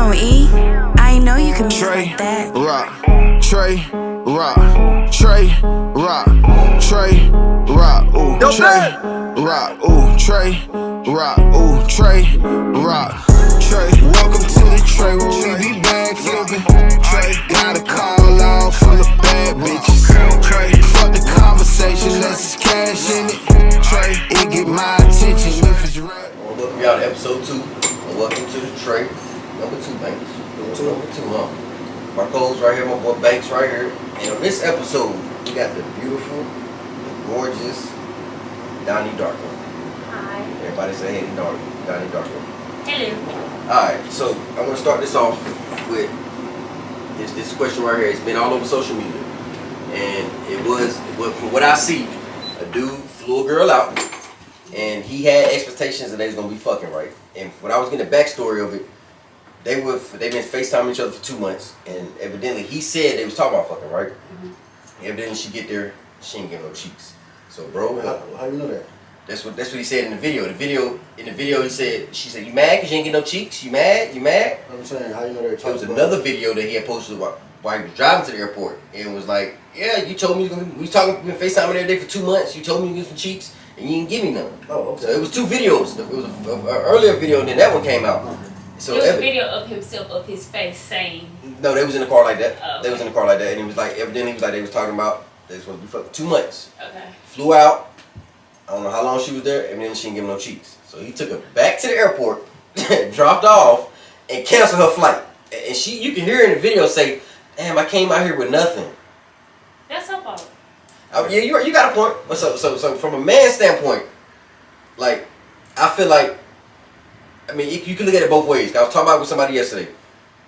Damn, E. I know you can be like that. Rock, Trey, rock, Trey, rock, Trey, rock, ooh, Trey, rock, ooh, Trey, rock, ooh, Trey, rock, Trey. Welcome to the Trey where we be bag flipping. Trey, got a call out full of bad bitches. Trey, fuck the conversation, let's just cash in it. Trey, it get my attention if it's right. Welcome y'all to episode 2. And welcome to the Trey. Number 2, Banks. Number 2, huh? My co-host right here, my boy Banks right here. And on this episode, we got the beautiful, the gorgeous Donnie Darkoo. Hi. Everybody say hey to Donnie Darkoo. Hello. Alright, so I'm going to start this off with this question right here. It's been all over social media. And it was, from what I see, a dude flew a girl out. And he had expectations that they was going to be fucking, right? And when I was getting the backstory of it, they've been FaceTiming each other for 2 months. And evidently, he said they was talking about fucking, right? Mm-hmm. Evidently, she get there, she ain't get no cheeks. So, bro. How you know that? That's what he said in the video. In the video, she said, you mad because you ain't get no cheeks? You mad? You mad? I'm saying, how you know that? There was another video that he had posted while he was driving to the airport. And it was like, yeah, you told me, we was talking, we been FaceTiming every day for 2 months. You told me you get some cheeks. And you didn't give me none. Oh, okay. So it was 2 videos. It was an earlier video, and then that one came out. So it was a video of himself, of his face saying. No, they was in the car like that. Oh, okay. They was in the car like that, and it was like evidently they was talking about they was supposed to be fucking 2 months. Okay. Flew out. I don't know how long she was there, and then she didn't give him no cheeks. So he took her back to the airport, dropped off, and canceled her flight. And you can hear in the video say, "Damn, I came out here with nothing." That's her fault. Yeah, you got a point. But so from a man's standpoint, like, I feel like, I mean, you can look at it both ways. I was talking about it with somebody yesterday.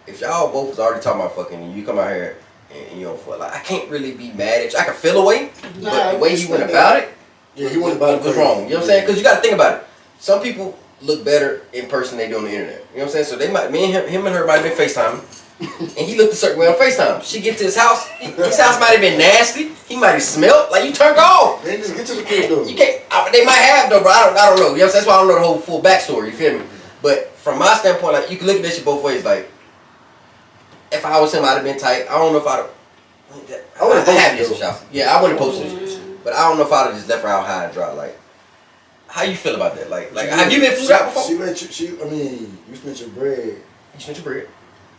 If y'all both was already talking about fucking, and you come out here and you don't fuck, like, I can't really be mad at you. I can feel away, but the way he went about it, yeah, he went about it was wrong. You know what I'm saying? Because you got to think about it. Some people look better in person than they do on the internet. You know what I'm saying? So they might, him and her might have been FaceTiming. And he looked a certain way on FaceTime. She get to his house. His house might have been nasty. He might have smelled like you turned off. They just get to the crib though. You can't. They might have though, bro. I don't know. You know what I'm saying? That's why I don't know the whole full backstory. You feel me? But from my standpoint, like, you can look at this shit both ways. Like, if I was him, I'd have been tight. I don't know if I'd have. I would have had this shot. Yeah, I wouldn't have posted it. But I don't know if I'd have just left her out high and dry. Like, how you feel about that? Like, have you been flew out before? I mean, you spent your bread. You spent your bread.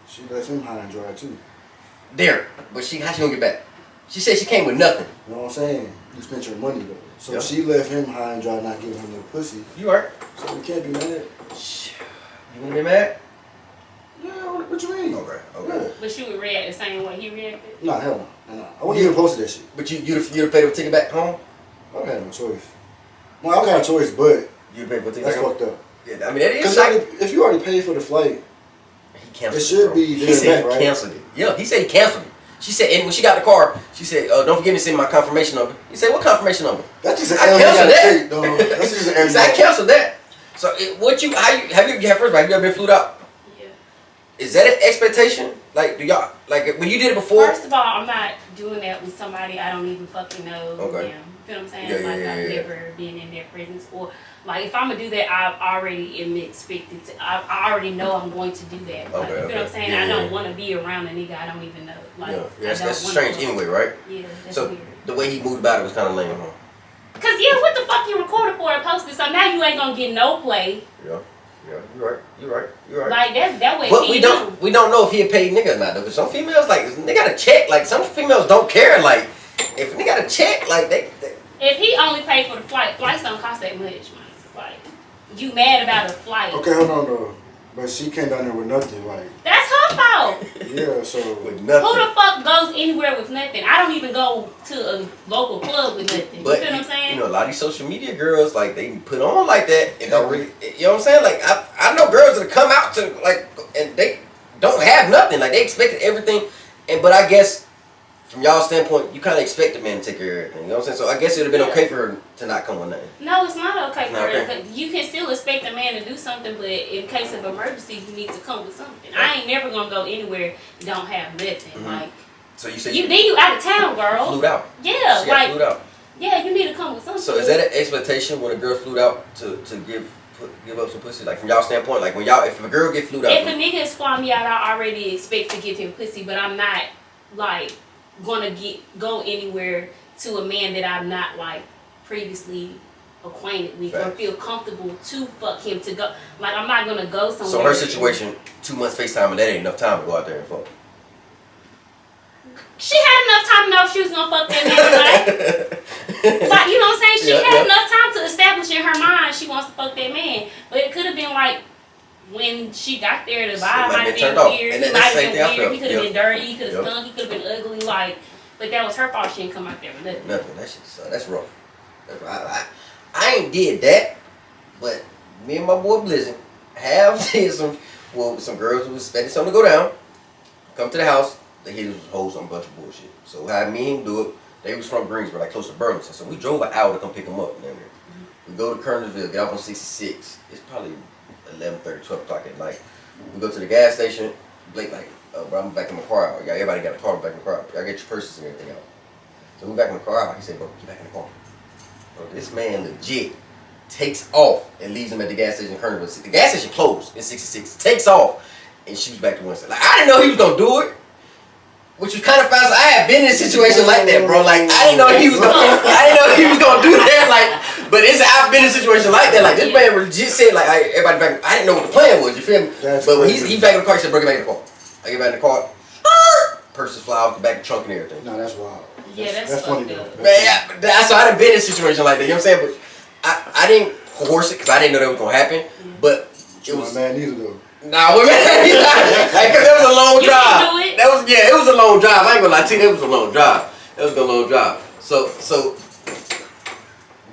She left him high and dry too. There, but how she gonna get back? She said she came with nothing. You know what I'm saying? You spent your money though. So Yep. she left him high and dry, not giving him no pussy. You right. So we can't be mad. You wanna be mad? Yeah, what you mean? Okay. Yeah. But she would react the same way he reacted. Nah, hell no. Nah. I wouldn't even post that shit. But you'd have paid for a ticket back home? I would have no choice. No, I got a choice, but You'd pay for a ticket that's back home? fucked up. Yeah, I mean, that is Because like, if you already paid for the flight, he canceled it should bro. be He there said back, he right? canceled it. Yeah, he said he canceled it. She said, and when she got in the car, she said, don't forget to send my confirmation number. He said, what confirmation number? that's just an I L you canceled gotta that. take, dog. That's just an L He you said, I gotta canceled that. So, first of all, have you ever been flued out? Yeah. Is that an expectation? Like, do y'all, like, when you did it before? First of all, I'm not doing that with somebody I don't even fucking know. Okay. Them. You feel what I'm saying? Yeah, Like, yeah, I've never been in their presence. Or, like, if I'm going to do that, I already am expected to. I already know I'm going to do that. Like, you feel what I'm saying? Yeah, I don't want to be around a nigga I don't even know. Like, yeah, that's strange anyway, right? Yeah, that's so, weird. the way he moved about it was kind of lame, huh? Cause yeah, what the fuck you recorded for and posted? So now you ain't gonna get no play. Yeah, you're right. Like that way. But we don't know if he a paid nigga or not though. Cause some females like they got a check. Like some females don't care. Like if they got a check, like they If he only paid for the flights don't cost that much, man. Like you mad about a flight? Okay, hold on though. But she came down there with nothing, like. That's her fault. Yeah, so. with nothing. Who the fuck goes anywhere with nothing? I don't even go to a local club with nothing. But you feel what I'm saying? you know, a lot of these social media girls like they put on like that and don't really. You know what I'm saying? Like I know girls that come out to like and they don't have nothing. Like they expected everything, but I guess. From y'all standpoint, you kind of expect a man to take care of everything. You know what I'm saying? So I guess it would have been okay for her to not come with nothing. No, it's not okay for Not her. okay. You can still expect a man to do something, but in case of emergency, you need to come with something. I ain't never gonna go anywhere and don't have nothing. Mm-hmm. Like So you said then you out of town, girl. flew out. Yeah, She got like flued out. yeah, you need to come with something. So is that an expectation when a girl flew out to give give up some pussy? Like from y'all standpoint, like when y'all, if a girl get flued out, if a nigga is flying me out, I already expect to give him pussy, but I'm not like gonna go anywhere to a man that I'm not like previously acquainted with or feel comfortable to fuck him to go. Like I'm not gonna go somewhere. So her situation, 2 months FaceTime and that ain't enough time to go out there and fuck. She had enough time to know if she was gonna fuck that man. Like you know what I'm saying? She had enough time to establish in her mind she wants to fuck that man. But it could have been like when she got there, the vibe might have been weird. He might have been weird. He could have been dirty. He could have stunk. He could have been ugly. Like, but that was her fault. She didn't come out there with nothing. Nothing. That's rough. I ain't did that, but me and my boy Blizzard have did some girls who was expecting something to go down, come to the house. They hit us with some bunch of bullshit. So had me and do it. They was from Greensboro, like close to Burlington. So we drove an hour to come pick them up. We go to Kernersville, get off on 66. It's probably 11:30, 12 o'clock at night. We go to the gas station. Blake like, bro, I'm back in my car out. Everybody got a car, back in the car out. Y'all get your purses and everything out. So we back in the car out. He said, bro, get back in the car. Bro, this man legit takes off and leaves him at the gas station in Kernersville. The gas station closed in 66. Takes off and shoots back to Winston. Like, I didn't know he was going to do it. Which was kind of fast. I had been in a situation like that, bro. Like I didn't know he was gonna do that. Like, but I've been in a situation like that. Like this man legit said, like everybody back. I didn't know what the plan was. You feel me? But when he back in the car, he said, "Bro, get back in the car." I get back in the car. Purses fly off the back of the trunk and everything. No, that's wild. Yeah, that's funny though. Man, so I done been in a situation like that. You know what I'm saying? But I didn't coerce it because I didn't know that was gonna happen. But it was. My man, neither though. Nah, cause that was a long drive. It was a long drive. I ain't gonna lie to you, it was a long drive. It was a long drive. So,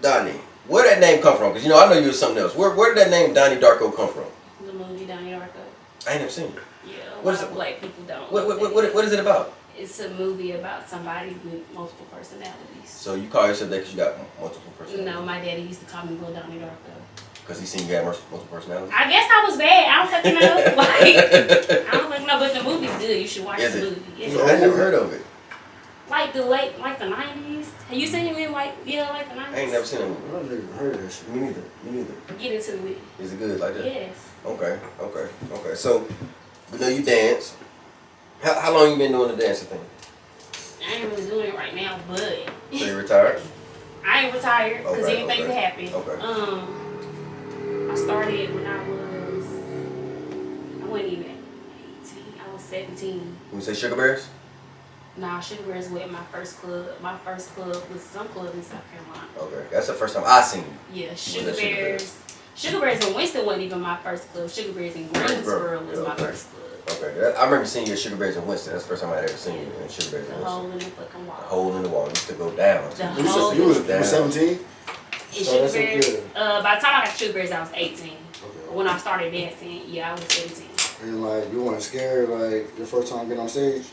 Donnie, where did that name come from? Cause you know I know you was something else. Where did that name Donnie Darkoo come from? The movie Donnie Darkoo. I ain't never seen it. Yeah, what is it? Black people don't. What is it about? It's a movie about somebody with multiple personalities. So you call yourself that because you got multiple personalities? No, my daddy used to call me Little Donnie Darkoo. Because he seen you had multiple personalities? I guess I was bad. I don't fucking know. Like, I don't fucking know, but the movie's good. You should watch the movie. Yeah. I never heard of it. Like the 90s. Have you seen him in like the 90s? I ain't never seen that movie. I never heard of that shit. Me neither. Get into it. Is it good like that? Yes. Okay. So, we know you dance. How long you been doing the dancing thing? I ain't really doing it right now, but. So you retired? I ain't retired because anything could happen. Okay. I started when I wasn't even 18, I was 17. When you say Sugar Bears? Nah, Sugar Bears was my first club. My first club was some club in South Carolina. Okay, that's the first time I seen you. Yeah, Sugar Bears. Sugar Bears in Winston wasn't even my first club. Sugar Bears in Greensboro was my first club. Okay, I remember seeing you at Sugar Bears in Winston. That's the first time I ever seen you in Sugar Bears in Winston. The hole in the fucking wall. The hole in the wall used to go down. You was 17? Sugar Bears. By the time I got to Sugar Bears, I was 18. Okay. When I started dancing, I was 17. And like, you weren't scared, like, your first time getting on stage?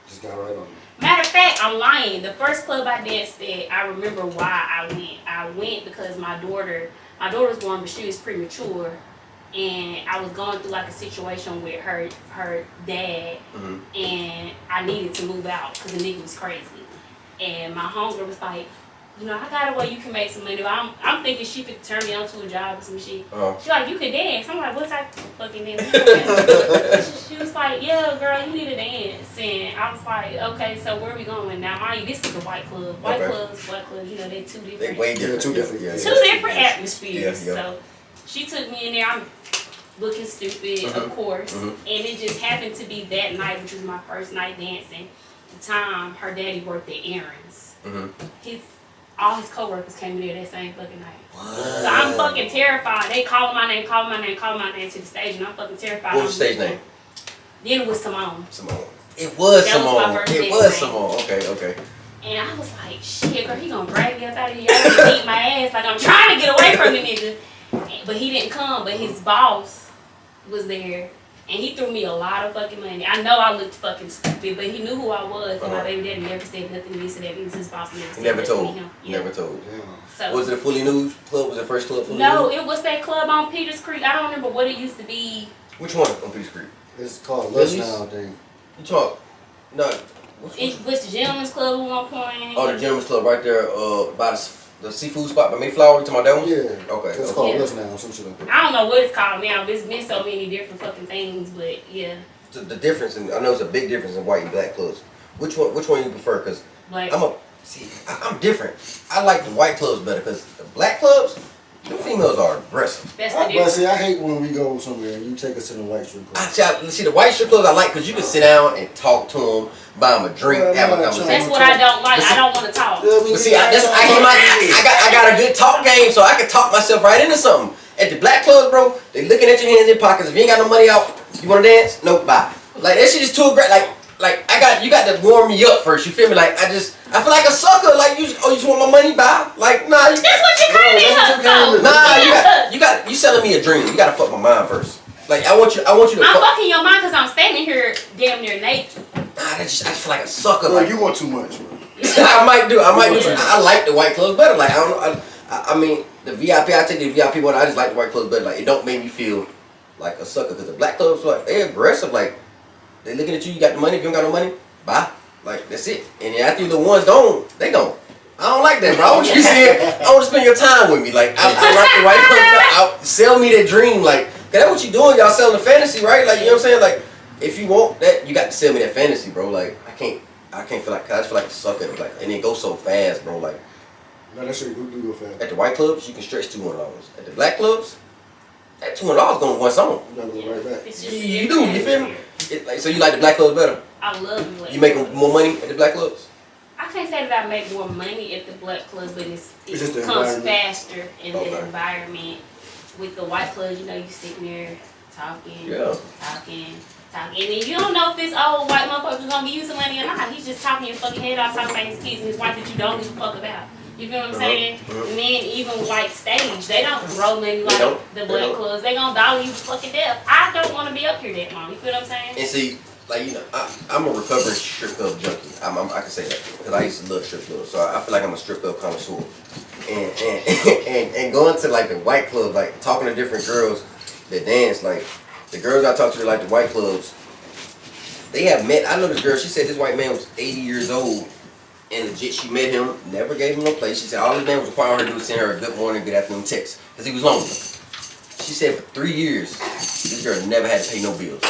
Just got right on it. Matter of fact, I'm lying. The first club I danced at, I remember why I went. I went because my daughter was born, but she was premature. And I was going through like a situation with her dad, and I needed to move out because the nigga was crazy. And my homegirl was like, you know, I got a way you can make some money. I'm thinking she could turn me on to a job or some shit. She's like, you could dance. I'm like, what type of fucking dance? She was like, yeah, girl, you need to dance. And I was like, okay, so where are we going now? Mind you, this is a white club. White clubs, black clubs, you know, they're two different. They're way different. Two different. Yeah. Two different atmospheres. Yeah. So she took me in there. I'm looking stupid, of course. And it just happened to be that night, which was my first night dancing. The time her daddy worked at Aaron's. All his coworkers came in there that same fucking night. What? So I'm fucking terrified. They calling my name to the stage, and I'm fucking terrified. What was the stage name? Then it was Simone. It was that Simone. Was my first it was Simone. Okay. And I was like, shit, girl, he gonna drag me up out of here. I'm gonna beat my ass. Like, I'm trying to get away from the nigga. But he didn't come, but his boss was there. And he threw me a lot of fucking money. I know I looked fucking stupid, but he knew who I was. And my baby daddy never said nothing to me, so that means his boss never said never nothing told. to him. Never told. Yeah. So, was it a fully nude club? Was it the first club fully nude? No, it was that club on Peters Creek. I don't remember what it used to be. Which one on Peters Creek? It's called Lush now, I think. You talk? No. It was the Gentleman's Club at one point. Oh, the Gentleman's Club right there by The seafood spot by Mayflower, you talking about that one? Yeah. Okay. It's called What's now, some shit like that. I don't know what it's called now. It's been so many different fucking things, but yeah. The difference, and I know it's a big difference in white and black clubs. Which one you prefer? Because Like, I'm different. I like the white clubs better because the black clubs, the females are aggressive. that's the But difference. see, I hate when we go somewhere and you take us to the white strip club. See, the white strip clubs I like because you can sit down and talk to them, buy them a drink, have a conversation. That's what I don't like. I don't want to talk. But see, I got a good talk game, so I can talk myself right into something. At the black clubs, bro, they looking at your hands in your pockets. If you ain't got no money out, you wanna dance? Nope, bye. Like that shit is too aggressive. Like you got to warm me up first. You feel me? Like I feel like a sucker. Like you just want my money, bye. Like nah. That's what you came in here for. Nah, you selling me a dream. You gotta fuck my mind first. Like I want you to. I'm fucking your mind because I'm standing here damn near naked. Nah, I just feel like a sucker. Bro, Like you want too much, bro. I might do. I like the white clubs better. Like I don't know. I mean the VIP. I take the VIP one. I just like the white clubs better. Like it don't make me feel like a sucker because the black clubs like they aggressive. Like they looking at you. You got the money. If you don't got no money, bye. Like that's it. And then after the ones gone, they gone. I don't like that, bro. I want you to see it. I want to spend your time with me. Like I like the white clubs. Sell me that dream. Like cause that's what you doing. Y'all selling the fantasy, right? Like you know what I'm saying? Like if you want that, you got to sell me that fantasy, bro. Like I can't feel like I just feel like a sucker. Like and it goes so fast, bro. Like No, that shit do go fast. at the white clubs, you can stretch $200. At the black clubs, that $200 going one song. You gotta go right back. It's just You do, you feel me? So you like the black clubs better? I love it. You making more money at the black clubs? I can't say that I make more money at the black club, but It's it just the comes environment. faster in Okay. the environment. With the white clubs, you know, you sitting there talking, talking. And then you don't know if this old white motherfucker's gonna give you some money or not. He's just talking your fucking head off, talking about his kids and his wife that you don't give a fuck about. You feel what I'm saying? And then even white stage, they don't throw money like the black clubs. They gonna dollar you fucking death. I don't want to be up here that long. You feel what I'm saying? And see, like you know, I'm a recovering strip club junkie. I can say that because I used to love strip clubs, so I feel like I'm a strip club connoisseur. And going to like the white club, like talking to different girls that dance, like the girls I talk to like the white clubs, they have met. I know this girl. She said this white man was 80 years old, and legit she met him, never gave him no place. She said all this man was requiring her to do was send her a good morning, good afternoon text because he was lonely. She said for 3 years, this girl never had to pay no bills.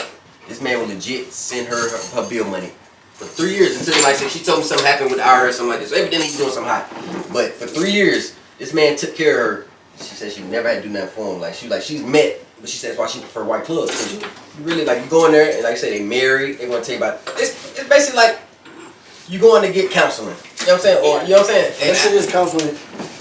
This man would legit send her bill money for 3 years until like she told me something happened with IRS or something like this. So evidently he's doing something hot. But for 3 years, this man took care of her. She said she never had to do nothing for him. She's met, but she said that's why she prefer white clubs. Cause you really like you go in there and like I say they married. They want to tell you about it's basically like you going to get counseling. You know what I'm saying? Or you know what I'm saying? That shit is counseling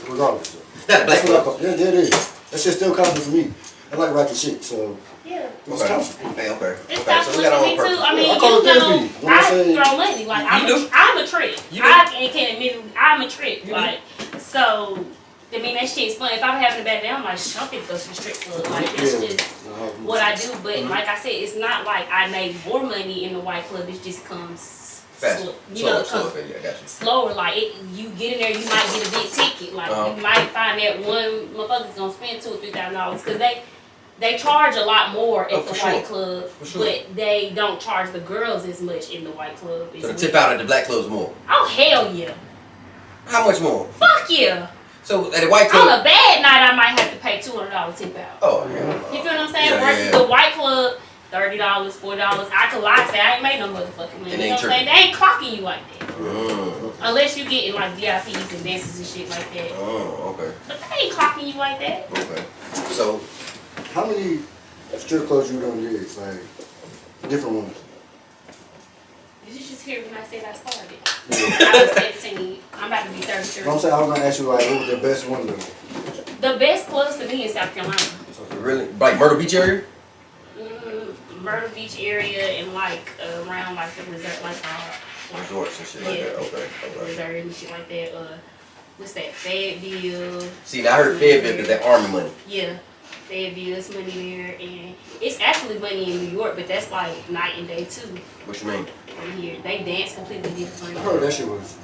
regardless. Not black club. Yeah, it is. That shit's still counseling for me. I like rocky shit, so Yeah. it's counseling. Hey, okay. It's Okay, so we got our me own too. purpose. I mean, I call it therapy. When I I say- throw money. Like I'm a trick. You do. I can't admit it. I'm a trick. You do. Like so. I mean that shit's fun. If I'm having a bad day, I'm like, I'm finna go to the strip club. Like it's just what I do. But like I said, it's not like I made more money in the white club. It just comes Fast. slow, Slow, yeah, I got you. slower. Like you get in there, you might get a big ticket. Like you might find that one motherfucker's gonna spend $2,000 or $3,000 because they charge a lot more at the white club, but they don't charge the girls as much in the white club. So the tip out at the black club's more. Oh hell yeah! How much more? Fuck yeah! So at the white club. On a bad night, I might have to pay $200 tip out. Oh yeah. You feel what I'm saying? Yeah, Versus the white club, $30, $40. I could lie and say I ain't made no motherfucking money. You know what I'm saying? They ain't clocking you like that. Unless you getting like VIPs and dances and shit like that. Oh, okay. But they ain't clocking you like that. Okay. So How many strip clubs you done did? Like different ones. Did you just hear when I said I started? I was 17. I'm about to be 33. I'm saying I was gonna ask you like what was the best one though? The best clubs to me in South Carolina. really, like Myrtle Beach area? Myrtle Beach area and like around like the resort, like Resorts and shit like that. Okay. Reserve and shit like that. What's that? Fayetteville. See, now I heard Fayetteville because that army money. Yeah. Fayetteville's money there, and it's actually money in New York, but that's like night and day too. What you mean? From here, they dance completely different. I heard that shit was.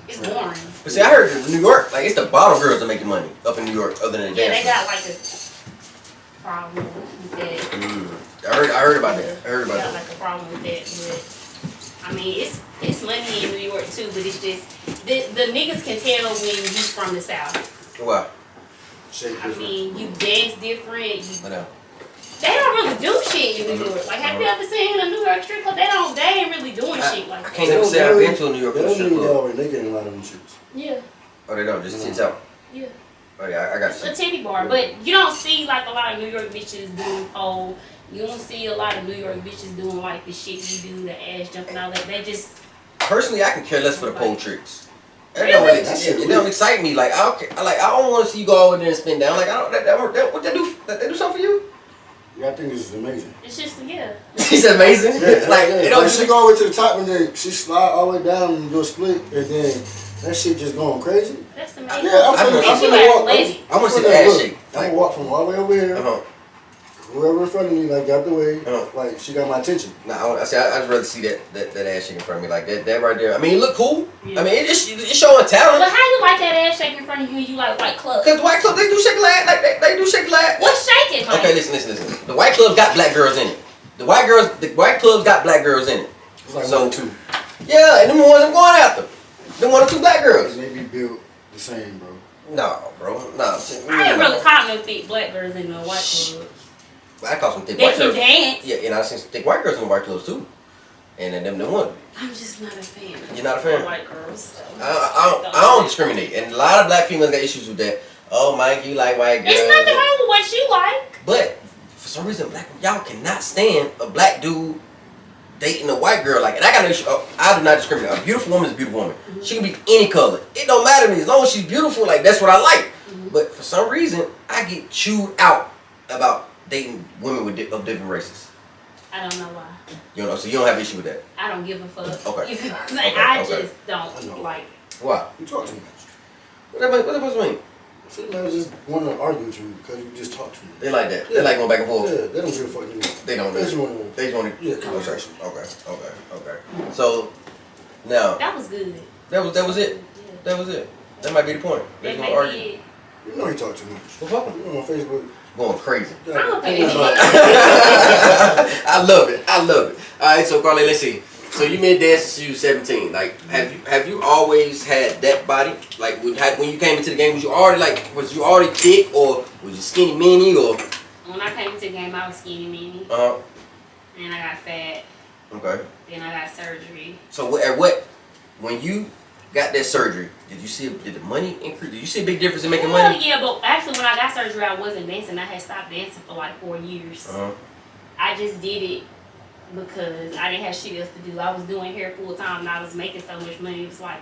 It's boring. But see, I heard in New York, like it's the bottle girls that make the money up in New York, other than the Yeah, they dancers. got like a problem with that. I heard about that. I heard about They got that. like a problem with that, but I mean, it's money in New York too, but it's just the niggas can tell when you from the South. Why? I mean, you dance different. Whatever. They don't really do shit in New York. Like, have you ever seen a New York strip club? They ain't really doing shit like that. I can't never say I've been to a New York strip club. They get a lot of them shits. Yeah. Oh, they don't. Just tits out. Yeah. Oh yeah, I got It's a titty bar, but you don't see like a lot of New York bitches doing pole. You don't see a lot of New York bitches doing like the shit you do, the ass jumping, all that. They just. Personally, I can care less for the pole tricks. It Really? don't excite me. Like I don't want to see you go over there and spin down. Like I don't. What they do? They do something for you? Yeah, I think this is amazing. It's just yeah. She's amazing. Yeah, like yeah. it don't. Like, she go all the way to the top and then she slide all the way down and do a split and then that shit just going crazy. That's amazing. Yeah, I'm finna walk. I want to see the ass shake. I'm gonna walk from all the way over here. Whoever in front of me, like, got the way, like, she got my attention. Nah, I just rather see that ass shaking in front of me, like that right there. I mean, it look cool. Yeah. I mean, it's showing talent. But how you like that ass shaking in front of you and you like white clubs? Cause the white club, they do shake lad, like they do shake lad. What's shaking? Like? Okay, listen. The white club got black girls in it. The white clubs got black girls in it. It's like so 2. Yeah, and them ones I'm going after. Them 1 or 2 black girls. They be built the same, bro. No, bro. No. I ain't really caught no thick black girls in no white clubs. I caught some thick they white girls. They can dance. Yeah, and I seen some thick white girls in the white clubs too. And then them one. I'm just not a fan. You're not a fan? Of white girls. So I don't discriminate. And a lot of black females got issues with that. Oh, Mike, you like white girls. There's nothing wrong with what you like. But for some reason, y'all cannot stand a black dude dating a white girl. Like, and I got no issue. I do not discriminate. A beautiful woman is a beautiful woman. Mm-hmm. She can be any color. It don't matter to me as long as she's beautiful. Like, that's what I like. Mm-hmm. But for some reason, I get chewed out about dating women of different races. I don't know why. You know, so you don't have an issue with that. I don't give a fuck. Okay. You feel what I'm saying? I just don't like it. Why? You talk too much. What that supposed to mean? Females just want to argue with you because you just talk too much. They like that. Yeah. They like going back and forth. Yeah, they don't give a fuck anymore. They don't. They just want to. Yeah, conversation. Okay. So now. That was good. That was it. Yeah. That was it. That might be the point. They gonna argue. You know he talk too much. Well, fuck him. You know on Facebook. Going crazy. I don't pay I love it. All right, so Carly, let's see. So you been dancing since you was 17. Like, have you always had that body? Like, when you came into the game, was you already thick, or was you skinny mini, or? When I came into the game, I was skinny mini. And I got fat. Okay. Then I got surgery. So when you got that surgery, did the money increase? Did you see a big difference in making money? Yeah, but actually when I got surgery, I wasn't dancing. I had stopped dancing for like 4 years. I just did it because I didn't have shit else to do. I was doing hair full time and I was making so much money. It was like,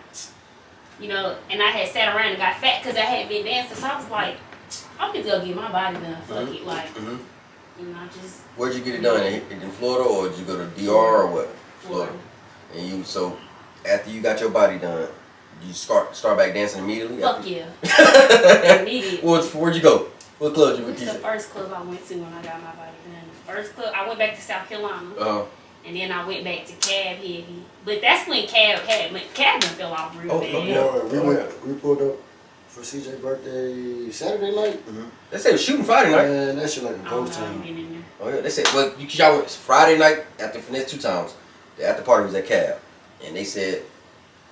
you know, and I had sat around and got fat because I hadn't been dancing. So I was like, I'm just gonna get my body done. Fuck it, like, you know, just. Where'd you get it done? In Florida, or did you go to DR or what? Florida. And so after you got your body done, you start back dancing immediately? Fuck yeah. Immediately. Where'd you go? What club you went to? It was the first club I went to when I got my body done. The first club, I went back to South Carolina. And then I went back to Cab Heavy. But that's when Cab done fell off real bad. Yeah, we pulled up for CJ's birthday Saturday night. They said it was shooting Friday night. Man, that shit like a ghost town. Oh yeah, they said, well, y'all went Friday night after Finesse 2 times. The after party was at Cab. And they said,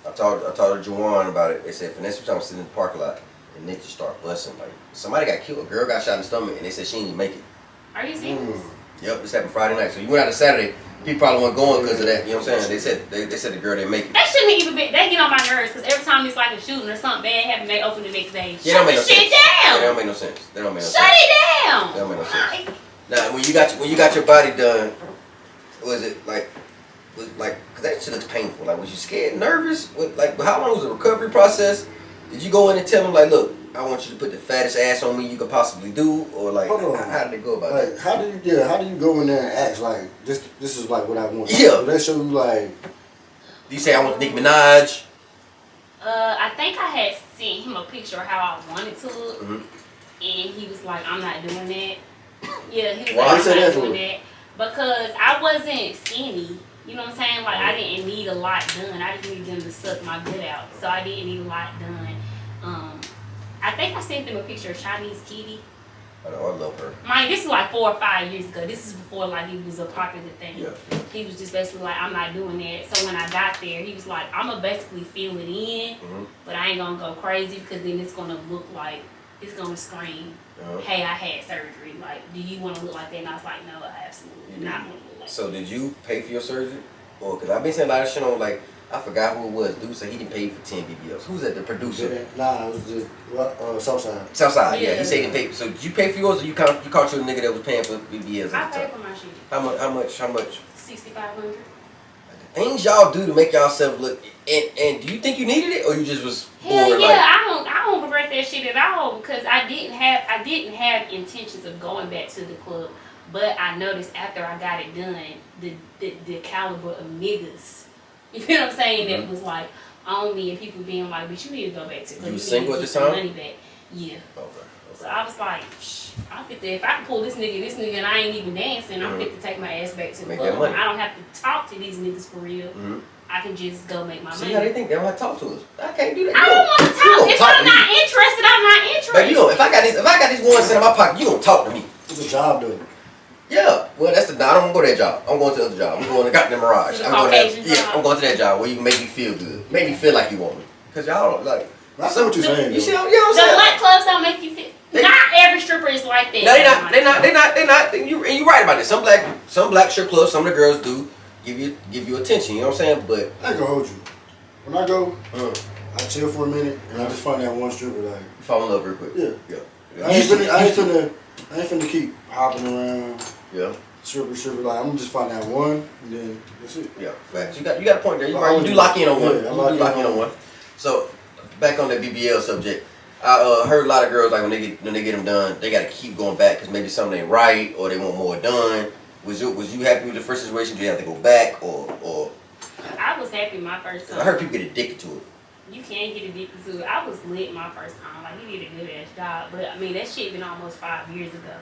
I talked to Juwan about it. They said Finesse 2 times was sitting in the parking lot. And niggas just start busting. Like, somebody got killed. A girl got shot in the stomach, and they said she didn't even make it. Are you serious? Yep, this happened Friday night. So you went out to Saturday. People probably weren't going because of that. You know what I'm saying? They said the girl didn't make it. That shouldn't even be. They get on my nerves because every time it's like a shooting or something bad happened, they open the next day. Yeah, Shut the shit down. Yeah, they don't make no sense. Shut it down. They don't make no sense. Now, when you got your body done, was cause that shit looks painful. Like, was you scared, nervous? How long was the recovery process? Did you go in and tell them, like, look, I want you to put the fattest ass on me you could possibly do, or like, how did it go about that? How do you go in there and act like this is like what I want? Yeah. They show you like. Do you say I want Nicki Minaj? I think I had sent him a picture of how I wanted to look, and he was like, "I'm not doing that." Yeah, he was like, "I'm not doing that," because I wasn't skinny. You know what I'm saying? Like, I didn't need a lot done. I just needed them to suck my gut out, so I didn't need a lot done. I think I sent them a picture of Chinese Kitty. I know, I love her. Mind, this is like 4 or 5 years ago. This is before like it was a popular thing. Yeah. He was just basically like, I'm not doing that. So when I got there, he was like, I'm gonna basically fill it in, but I ain't gonna go crazy because then it's gonna look like it's gonna scream, hey, I had surgery. Like, do you want to look like that? And I was like, no, I absolutely not want to look like that. So did you pay for your surgery? Or because I've been saying a lot of shit on like. I forgot who it was. Dude said he didn't pay for 10 BBLs. Who's that? The producer? Nah, it was just Southside. Southside, yeah. He said he didn't pay. So did you pay for yours, or you caught you a nigga that was paying for BBLs? I paid for my shit. How much? $6,500. Things y'all do to make yourself look. And do you think you needed it, or you just was Hell bored? yeah, Like, I don't regret that shit at all because I didn't have intentions of going back to the club, but I noticed after I got it done, the caliber of niggas. You feel what I'm saying? That was like on me and people being like, "But you need to go back to." You was single at the time? Money back. Yeah. Okay. So I was like, I'm fit to, if I can pull this nigga, and I ain't even dancing, I'm fit to take my ass back to the Make club. that money. I don't have to talk to these niggas for real. I can just go make my See money. how they think they don't have to talk to us. I can't do that. I don't want to talk. If I'm not interested, I'm not interested. But you know, if I got this 1 cent in my pocket, you gonna talk to me. It's a job though. Yeah, well, I don't want to go to that job. I'm going to the other job. I'm going to goddamn Mirage. To the I'm going to Caucasian job. I'm going to that job where you can make me feel good, make me feel like you want me. Cause y'all don't like. I see what you're saying. You see, though. you know what The I'm saying? black clubs don't make you feel. Not every stripper is like that. No, they're not. And you're right about this. Some black strip clubs, some of the girls do give you attention. You know what I'm saying? But I ain't gonna hold you. When I go, I chill for a minute and I just find that one stripper like. you fall in love real quick. Yeah. Yeah. I ain't finna keep hopping around. Yeah. Stripper. Like I'm gonna just find that one and then that's it. Yeah. Facts. You got a point there. You do lock in on one. Yeah, You do lock in on one. So back on the BBL subject. I heard a lot of girls like when they get them done, they gotta keep going back because maybe something ain't right or they want more done. Was you happy with the first situation? Did you have to go back or? I was happy my first time. I heard people get addicted to it. You can't get addicted to it. I was lit my first time. Like, you did a good ass job. But, I mean, that shit been almost 5 years ago.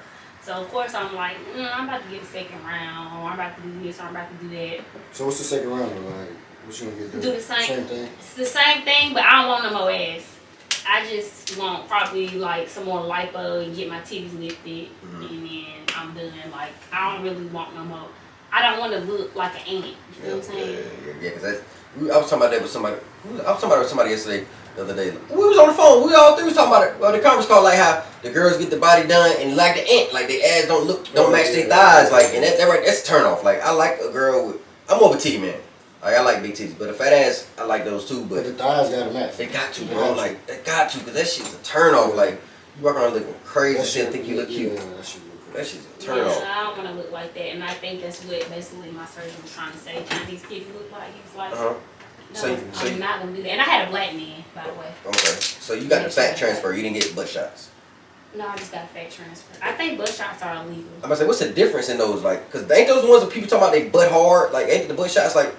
So, of course, I'm like, I'm about to get a second round. Or I'm about to do this or I'm about to do that. So what's the second round though? Like what you gonna get done? Do the same thing. It's the same thing, but I don't want no more ass. I just want probably, like, some more lipo and get my titties lifted. And then I'm done. Like, I don't really want no more. I don't want to look like an ant. You know what I'm saying? Yeah, because I was talking about that with somebody. I was talking about it with somebody yesterday, the other day. We was on the phone. We all three was talking about it. Well, the conference call, like how the girls get the body done and like the ant, like their ass don't match their thighs, like, and that's a turn off. Like I like a girl with. I'm more of a titty man. Like I like big titties, but a fat ass, I like those too. But the thighs gotta match. they got to, bro. Like they got to, cause that shit's a turn off. Like you walk around looking crazy, and think you look cute. Yeah, that shit look That shit's a turn off. I don't want to look like that, and I think that's what basically my surgeon was trying to say. These kids look like he was like, no, I'm not gonna do that. And I had a black man, by the way. Okay, so you got the fat transfer. You didn't get butt shots. No, I just got a fat transfer. I think butt shots are illegal. I'm gonna say, what's the difference in those? Like, cause ain't those ones that people talking about they butt hard? Like, ain't the butt shots like?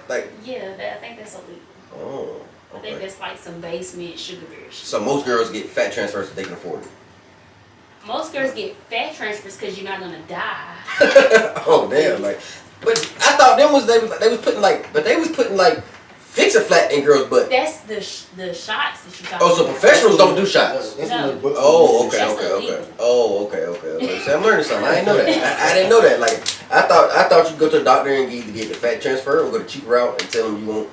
Yeah, I think that's illegal. Oh, I think that's like some basement sugar bear shit. So most girls get fat transfers if they can afford it. Most girls get fat transfers because you're not gonna die. Oh damn! Like, but I thought they was putting like fixer flat in girls' butt. That's the shots that you talking Oh, so about. professionals don't do shots. No. Oh, okay. Oh, okay. See, I'm learning something. I didn't know that. I didn't know that. Like, I thought you go to the doctor and either get the fat transfer or go the cheap route and tell them you want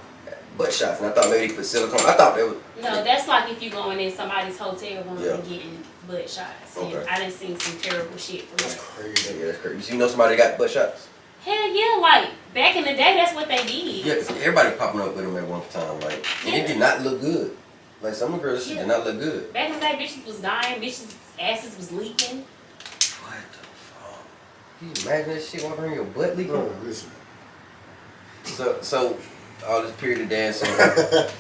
butt shots. And I thought maybe they put silicone. I thought they would. No, that's like if you going in somebody's hotel room Yeah. and getting butt shots. And Okay. I done seen some terrible shit from That's that. crazy. Yeah, that's crazy. You know somebody that got butt shots? Hell yeah, like back in the day, that's what they did. Yeah, 'cause everybody popping up with them at one time. Like, and it did not look good. Like some of the girls, shit did not look good. Back in the day, bitches was dying, bitches' asses was leaking. What the fuck? Can you imagine that shit walking around your butt leaking? Bro, listen. So all this period of dancing.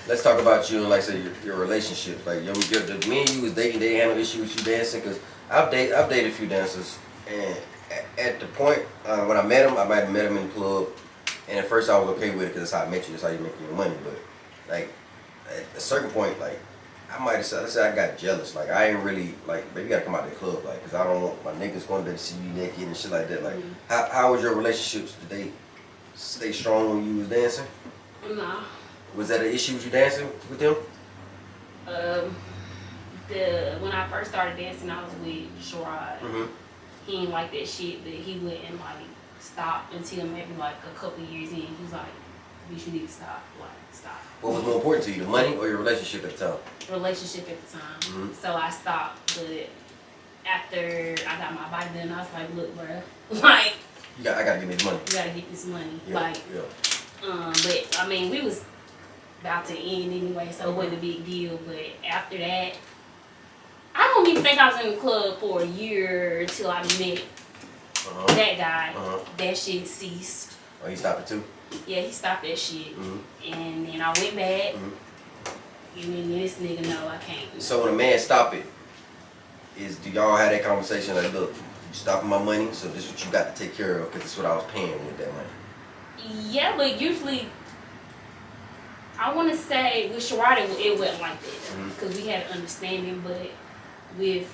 Let's talk about you and like say your relationships. Like the me and you was dating. They had no issue with you dancing because I've dated a few dancers and at the point when I met him, I might have met him in the club, and at first I was okay with it because that's how I met you. That's how you make your money. But like at a certain point, like I might have said, let's say I got jealous. Like I ain't really like, baby, you gotta come out of the club, like, cause I don't want my niggas going to see you naked and shit like that. Like, how was your relationships? Did they stay strong when you was dancing? No. Was that an issue with you dancing with them? when I first started dancing, I was with Sherrod. Mm-hmm. He ain't like that shit, but he wouldn't like stop until maybe like a couple years in. He was like, "Bitch, you need to stop. Like, stop." What was more important to you, the money or your relationship at the time? Relationship at the time. Mm-hmm. So I stopped, but after I got my body done, I was like, "Look, bro, like, I gotta give me the money. you gotta get this money." Yeah, Like, yeah. but I mean, we was about to end anyway, so it wasn't a big deal. But after that, I don't even think I was in the club for a year until I met that guy. That shit ceased. Oh, he stopped it too? Yeah, he stopped that shit. And then I went back. And then this nigga know I can't. So when a man stop it, do y'all have that conversation like, look, you stopping my money, so this is what you got to take care of because this is what I was paying with that money? Yeah, but usually, I want to say with Sherrod, it wasn't like that because we had an understanding. But with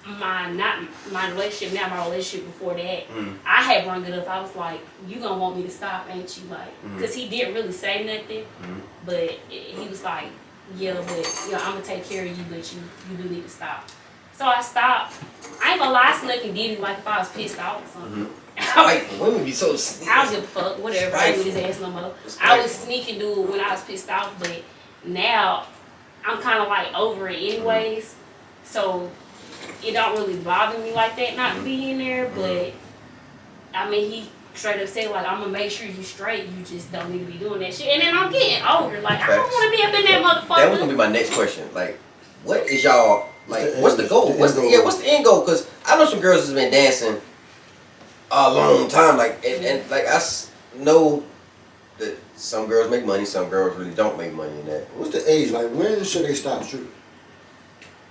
my relationship now, my relationship before that, I had brought it up. I was like, "You gonna want me to stop, ain't you?" Like, because he didn't really say nothing, but he was like, "Yeah, but I'm gonna take care of you, but you do need to stop." So I stopped. I ain't gonna lie, I snuck and did it like if I was pissed off or something. Women be so sneaky. I don't give a fuck, whatever. I ain't with his ass no more. I would sneak and do it when I was pissed off, but now I'm kind of like over it anyways. So it don't really bother me like that not to be in there. But I mean, he straight up said like, I'm gonna make sure you straight. You just don't need to be doing that shit. And then I'm getting older. Like, I don't want to be up in that motherfucker. That was gonna be my next question. Like, what is y'all like? What's the goal? What's the end goal? Because I know some girls has been dancing a long time. Like, and like I know that some girls make money, some girls really don't make money in that. What's the age? Like, when should they stop stripping?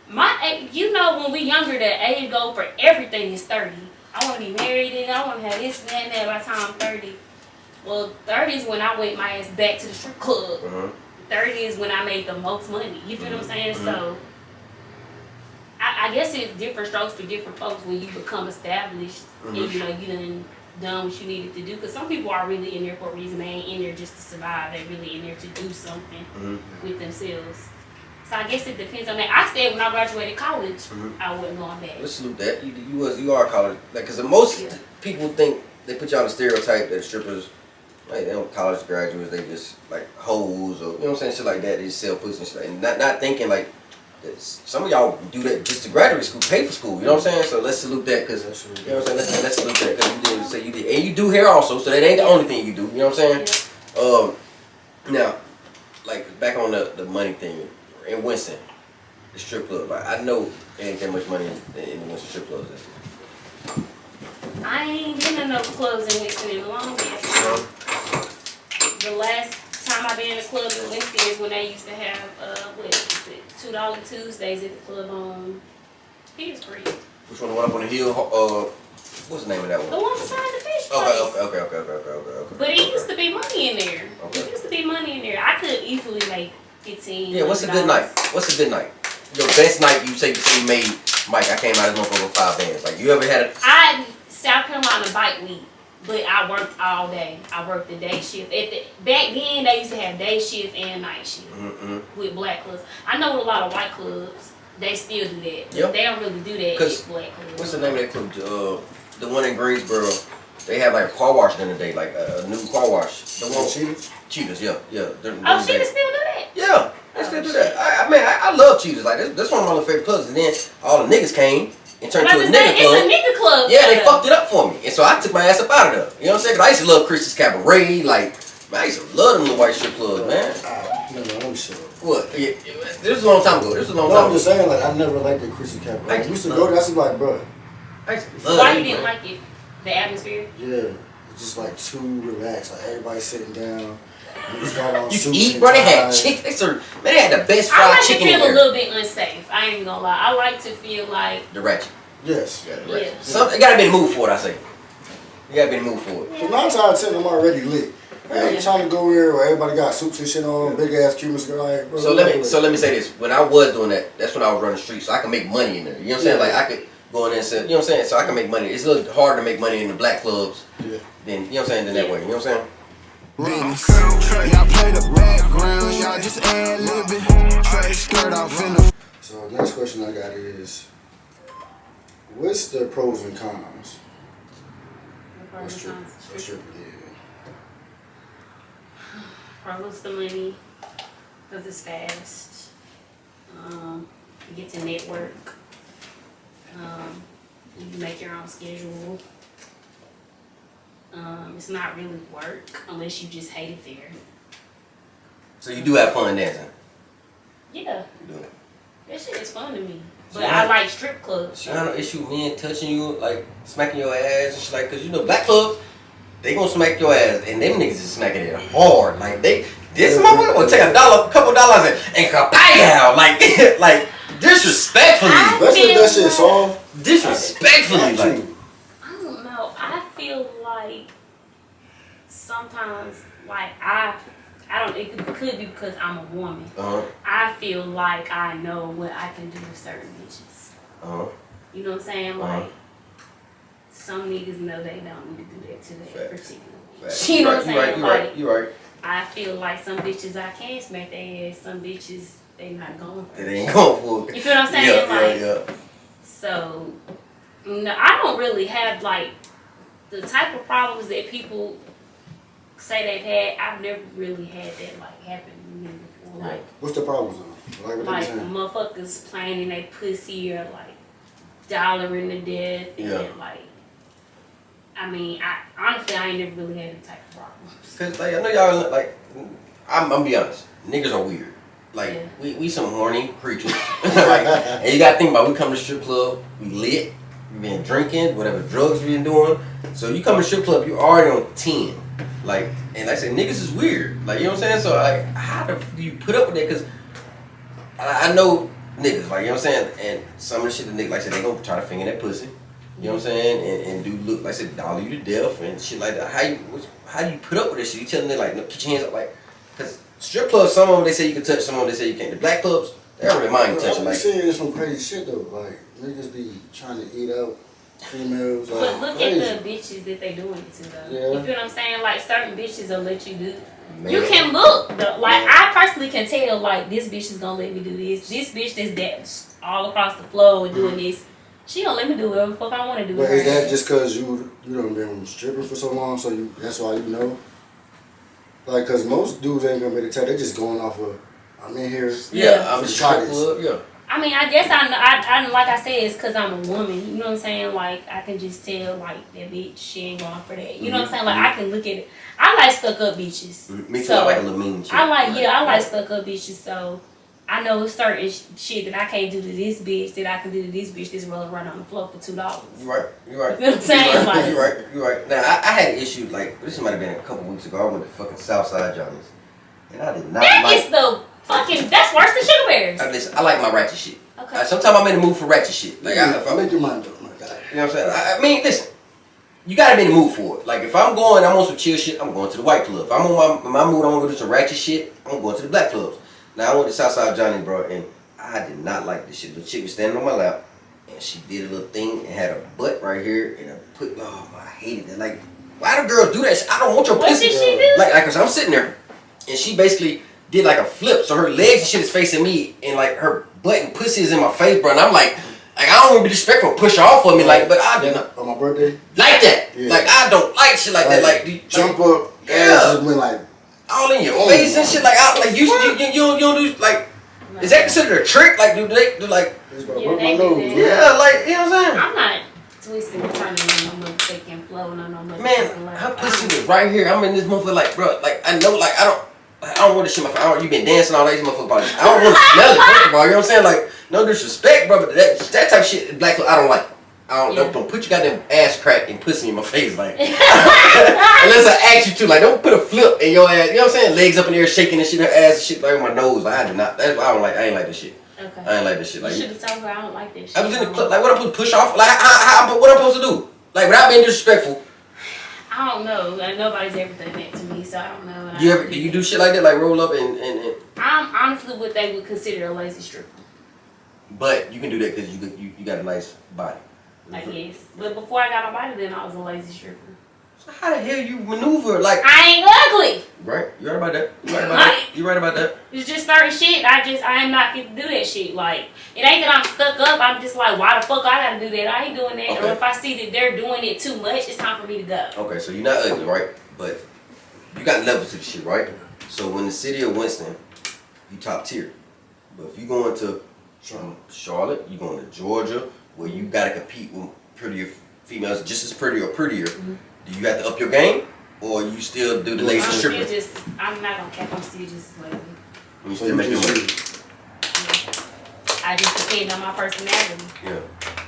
When we younger, the age goal for everything is 30. I want to be married and I want to have this and that by the time I'm 30. Well, 30 is when I went my ass back to the strip club. 30 is when I made the most money. You feel what I'm saying? So, I guess it's different strokes for different folks when you become established and you done what you needed to do. Because some people are really in there for a reason. They ain't in there just to survive. They're really in there to do something with themselves. So I guess it depends on that. I said when I graduated college, I wasn't going back. Let's salute that. You are college. Like, because most people think, they put y'all in the stereotype that strippers, like, they don't college graduates, they just like hoes or, you know what I'm saying, shit like that. They just sell pussy and shit. And not thinking like, some of y'all do that just to graduate school, pay for school, you know what I'm saying? So let's salute that, because, you know what I'm saying, let's salute that, because you did say you did. And you do hair also, so that ain't the only thing you do, you know what I'm saying? Now, like, back on the money thing, in Winston, the strip club, like, I know there ain't that much money in the Winston strip clubs. I ain't been in no clubs in Winston in a long time. The last time I been in a club in Winston is when they used to have, $2 Tuesdays at the club on Petersburg. Which one? The one up on the hill? What's the name of that one? The one beside the fish place. Okay. But it used to be money in there. It used to be money in there. I could easily make 15. Yeah, what's a good night? What's a good night? Your best night you say you made, Mike, I came out of this motherfucker with 5 bands. Like, you ever had South Carolina bike week, but I worked all day. I worked the day shift. Back then, they used to have day shift and night shift with black clubs. I know with a lot of white clubs, they still do that. Yep. They don't really do that with black clubs. What's the name of that club? The one in Greensboro. They have like a car wash during the day, like a new car wash. The one Cheetahs? Cheetahs, yeah. Oh, Cheetahs still do that? Yeah, they still do that. I love Cheetahs. Like, that's one of my favorite clubs. And then all the niggas came and turned to a nigga club. It's a nigga club. Yeah, they fucked it up for me. And so I took my ass up out of there. You know what I'm saying? Because I used to love Chris's Cabaret. Like, man, I used to love them little white strip clubs, man. No, shit. What? Yeah, this was a long time ago. I'm just saying, like, I never liked the Chrissy Cabaret. I used to go there, I was like, bro. Why you didn't like it? The atmosphere? Yeah. It's just like too relaxed. Like, everybody sitting down. Niggas got on You can suits eat, and bro. They had ties. chicken. They had the best I fried like to chicken in feel there. a little bit unsafe. I ain't even gonna lie. I like to feel like The ratchet. Yes. Yeah, the ratchet. Yeah. You gotta be in the mood for it, I say. You gotta be in the mood for it. So 9 times out of 10, I'm already lit. I ain't trying to go here where everybody got suits and shit on, big ass Cuban cigar. Like, bro, So let me say this. When I was doing that, that's when I was running the streets, so I can make money in there. You know what I'm saying? Like, I could go in there and say, you know what I'm saying? So I can make money. It's a little harder to make money in the black clubs than, you know what I'm saying, than that way. You know what I'm saying? business. Y'all play the background, y'all just add living. Trey skirt off in the. So next question I got is, what's the pros and cons? Of stripping, Pros the money, because it's fast. You get to network. You can make your own schedule. It's not really work unless you just hate it there. So you do have fun dancing? Yeah. You do it. That shit is fun to me. So But I like strip clubs. So I don't issue men touching you, like smacking your ass and shit, like, cause you know black clubs, they gonna smack your ass, and them niggas is smacking it hard. Like this motherfucker will take a couple dollars and kapow, like disrespectfully. Especially if that shit soft. Disrespectfully, like. I don't know. I feel like sometimes, like I don't. It could be because I'm a woman. I feel like I know what I can do with certain bitches. You know what I'm saying? Like some niggas know they don't need to do that to that particular bitch. You know what I'm saying? You're right. I feel like some bitches I can smack their ass. Some bitches they not going for it. They ain't going for it. You feel what I'm saying? Yeah. So, no, I don't really have like the type of problems that people say they've had. I've never really had that like happen to me before. Like, what's the problems though? Like motherfuckers playing in their pussy or like dollaring to death and like. I mean, honestly I ain't never really had any type of problems. Cause like I know y'all like, I'm gonna be honest, niggas are weird. Like we some horny creatures. Like, and you gotta think about we come to strip club, we lit, we been drinking, whatever drugs we been doing. So you come to strip club, you already on 10. Like, and like I said, niggas is weird. Like, you know what I'm saying? So like, how do you put up with that? Cause I know niggas, like, you know what I'm saying? And some of the shit the niggas, like I said, they gonna try to finger that pussy. You know what I'm saying? And do look, like I said, dollar you to death and shit like that. How do you put up with this shit? You telling them like, no, put your hands up, like, cause strip clubs, some of them they say you can touch, some of them they say you can't. The black clubs, they don't really mind you touching. I'm like, seeing some crazy shit though. Like niggas be trying to eat out females. Like, but look crazy. at the bitches that they doing it to though. Yeah. You feel what I'm saying? Like certain bitches will let you do. Man. You can look though. Like I personally can tell like this bitch is gonna let me do this. This bitch that's all across the floor and doing this. She don't let me do whatever the fuck I want to do. But is that just cause you done been stripping for so long, so that's why you know? Like, cause most dudes ain't gonna be able to tell. They just going off of, I'm in here. Yeah, I'm just trying to. Yeah. I mean, I guess I like I said, it's cause I'm a woman. You know what I'm saying? Like I can just tell like that bitch she ain't going for that. You know what I'm saying? Like I can look at it. I like stuck up bitches. Me too. So, I like a little mean shit. I like stuck up bitches. So. I know certain shit that I can't do to this bitch that I can do to this bitch that's rolling around on the floor for $2. You're right. You know what I'm saying? You're right. Now, I had an issue, like, this might have been a couple weeks ago. I went to fucking Southside Johnny's. And I did not that's worse than Sugar Bears. I like my ratchet shit. Okay. Sometimes I'm in the mood for ratchet shit. Like, I make your mind up, my guy. You know what I'm saying? I mean, listen. You gotta be in the mood for it. Like, if I'm on some chill shit, I'm going to the white club. If I'm on my mood, I want to go do some ratchet shit, I'm going to the black clubs. Now, I went to Southside Johnny, bro, and I did not like this shit. The chick was standing on my lap, and she did a little thing and had a butt right here, and I hated that. Like, why do girls do that shit? I don't want your pussy. What did she do? Like, cause I'm sitting there, and she basically did like a flip, so her legs and shit is facing me, and like her butt and pussy is in my face, bro, and I'm like I don't want to be disrespectful, push her off of me, like, but I do not. On my birthday? Like that. Yeah. Like, I don't like shit like that. Like, jump up, yeah. Just went like, all in your face and shit. Like, you don't do, like, is that considered a trick? Like, do they do like? Yeah, they do that. Yeah, like, you know what I'm saying? I'm not twisting and turning on no motherfucking flow and on no motherfucking. Man, her pussy was right here. I'm in this motherfucker, like, bro, like, I know, like, I don't want this shit in my face. You been dancing all these motherfuckers bodies. I don't want to smell it, first of all. You know what I'm saying? Like, no disrespect, bro, but that type of shit, black, I don't like. Don't put your goddamn ass crack and pussy in my face, like. Unless I ask you to, like, don't put a flip in your ass. You know what I'm saying? Legs up in the air, shaking and shit, her ass and shit, like on my nose. Like, I do not. That's why I don't like. I ain't like this shit. Okay. I ain't like this shit. Like, you should have told her I don't like this shit. I was in the club. Like, what I'm supposed to push off? Like, what I'm supposed to do? Like, without being disrespectful. I don't know. Like, nobody's ever done that to me, so I don't know. Do you do shit like that? Like, roll up and I'm honestly what they would consider a lazy stripper. But you can do that because you got a nice body. I guess. But before I got my body, then I was a lazy stripper. So how the hell you maneuver like? I ain't ugly. Right? You right about that? You right about that? You right about that? It's just certain shit. I am not fit to do that shit. Like, it ain't that I'm stuck up. I'm just like, why the fuck I gotta do that? I ain't doing that. Okay. Or if I see that they're doing it too much, it's time for me to go. Okay, so you're not ugly, right? But you got levels to the shit, right? So when the city of Winston, you top tier. But if you going to Charlotte, you going to Georgia, where you gotta compete with prettier females, just as pretty or prettier. Mm-hmm. Do you have to up your game, or you still do the lazy I'm stripper? I'm not gonna cap. I'm still just lazy. You still make your money. I just depend on my personality. Yeah.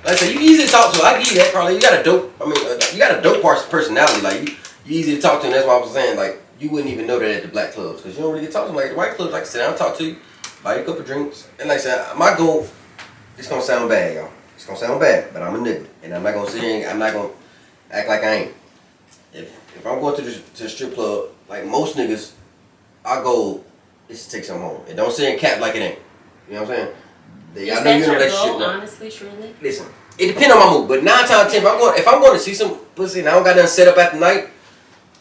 Like I said, you easy to talk to. I give you that, Carly. You got a dope. I mean, you got a dope personality. Like you easy to talk to, and that's why I was saying like you wouldn't even know that at the black clubs because you don't really get talked to. Like the white clubs, like I said, I'll talk to you, buy you a couple drinks, and like I said, my goal. It's gonna sound bad, y'all. It's gonna sound bad, but I'm a nigga, and I'm not gonna sit here. I'm not gonna act like I ain't. If I'm going to the strip club, like most niggas, our goal is to take something home. And don't say in cap like it ain't. You know what I'm saying? Is that your goal, honestly, truly? Listen, it depends on my mood, but 9 times out of 10, if I'm going to see some pussy and I don't got nothing set up at the night,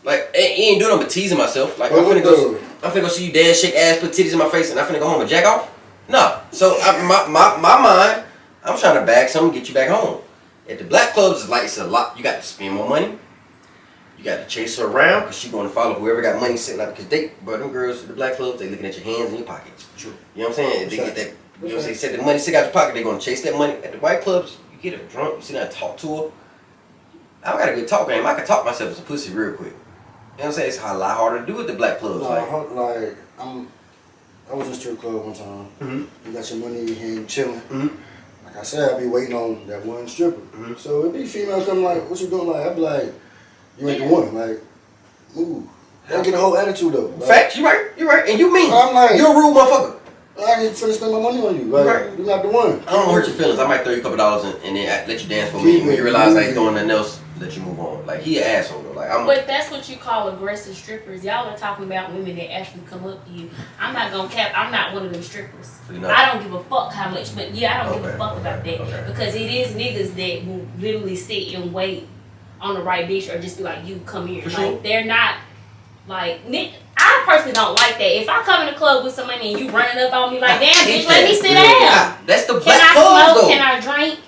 like it ain't doing nothing but teasing myself. Like I'm finna go see you dance, shake ass, put titties in my face, and I'm finna go home and jack off. No. So my mind, I'm trying to bag something, get you back home. At the black clubs, it's a lot. You got to spend more money. You got to chase her around because she's going to follow whoever got money sitting out. Because them girls at the black clubs, they looking at your hands and your pockets. True. You know what I'm saying? They get that. You know what I'm saying? Set the money stick out your pocket. They're going to chase that money. At the white clubs, you get her drunk. You sit down and talk to her. I got a good talk game. I can talk myself as a pussy real quick. You know what I'm saying? It's a lot harder to do at the black clubs. I was in a strip club one time. Mm-hmm. You got your money in your hand, chilling. Mm-hmm. Like I said, I be waiting on that one stripper. Mm-hmm. So it be females come like, "What you doing?" Like I be like, "You ain't the one." Like, ooh, I get a whole attitude though. Like, Facts, you right, and you mean. I'm like, you're a rude motherfucker. I ain't finna spend my money on you. Like, Right. you're not the one. I don't wanna hurt your feelings. I might throw you a couple dollars and then let you dance for me. When you realize I ain't doing nothing else, let you move on. Like he an asshole though. Like But that's what you call aggressive strippers. Y'all are talking about women that actually come up to you. I'm not gonna cap. I'm not one of them strippers. I don't give a fuck how much, but I don't give a fuck about that because it is niggas that will literally sit and wait on the right bitch or just be like, "You come here." For like sure. they're not like. I personally don't like that. If I come in the club with somebody and you running up on me like, "Damn, bitch, let me sit down." That's the Can black I clubs smoke? though. Can I drink?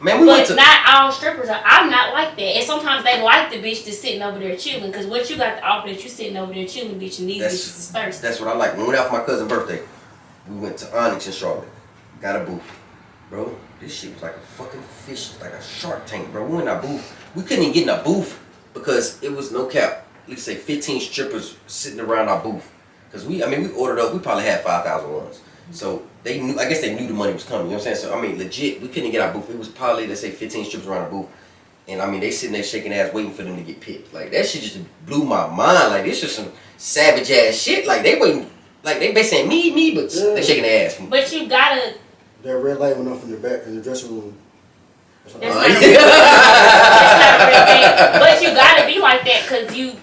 Man, we went But to. not all strippers are. I'm not like that. And sometimes they like the bitch that's sitting over there chilling. Because what you got to offer that you sitting over there chilling, bitch, and these bitches is thirsty. That's what I like. When we went out for my cousin's birthday, we went to Onyx in Charlotte. Got a booth. Bro, this shit was like a fucking fish, like a shark tank, bro. We went in our booth. We couldn't even get in our booth because it was no cap. Let's say 15 strippers sitting around our booth. Because we ordered up, we probably had 5,000 ones. So they knew, I guess they knew the money was coming, you know what I'm saying? So I mean, legit, we couldn't get our booth. It was probably, let's say 15 strippers around our booth. And I mean, they sitting there shaking ass waiting for them to get picked. Like that shit just blew my mind. Like this is some savage ass shit. Like they waiting, like they saying me, but they shaking their ass. But you gotta. That red light went off in the back in the dressing room. That's not a real, that's not a real thing. But you gotta be like that because you,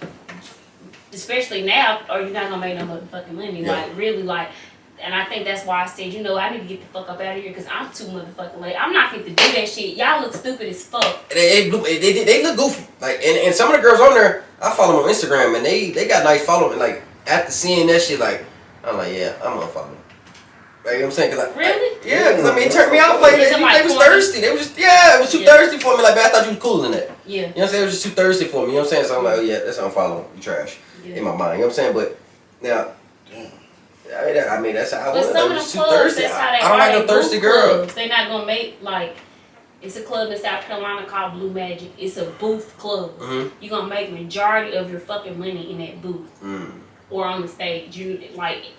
especially now, or you're not gonna make no motherfucking money. Yeah. Like really, like. And I think that's why I said, I need to get the fuck up out of here because I'm too motherfucking late. I'm not fit to do that shit. Y'all look stupid as fuck. They look goofy. Like and some of the girls on there, I follow them on Instagram and they got nice following. Like after seeing that shit, like I'm like, yeah, I'm gonna follow them. Like, you know what I'm saying? Cause Really? Yeah, because I mean, it turned me out. Like they was thirsty. They was just it was too thirsty for me. Like, man, I thought you was cooler than that. Yeah. You know what I'm saying? It was just too thirsty for me. You know what I'm saying? So I'm like, oh yeah, that's how I'm following. You trash in my mind. You know what I'm saying? But now. I mean, that's how I was. But some of the clubs, that's how they I don't like no thirsty girl. They're not gonna make it's a club in South Carolina called Blue Magic. It's a booth club. Mm-hmm. You're gonna make majority of your fucking money in that booth or on the stage. You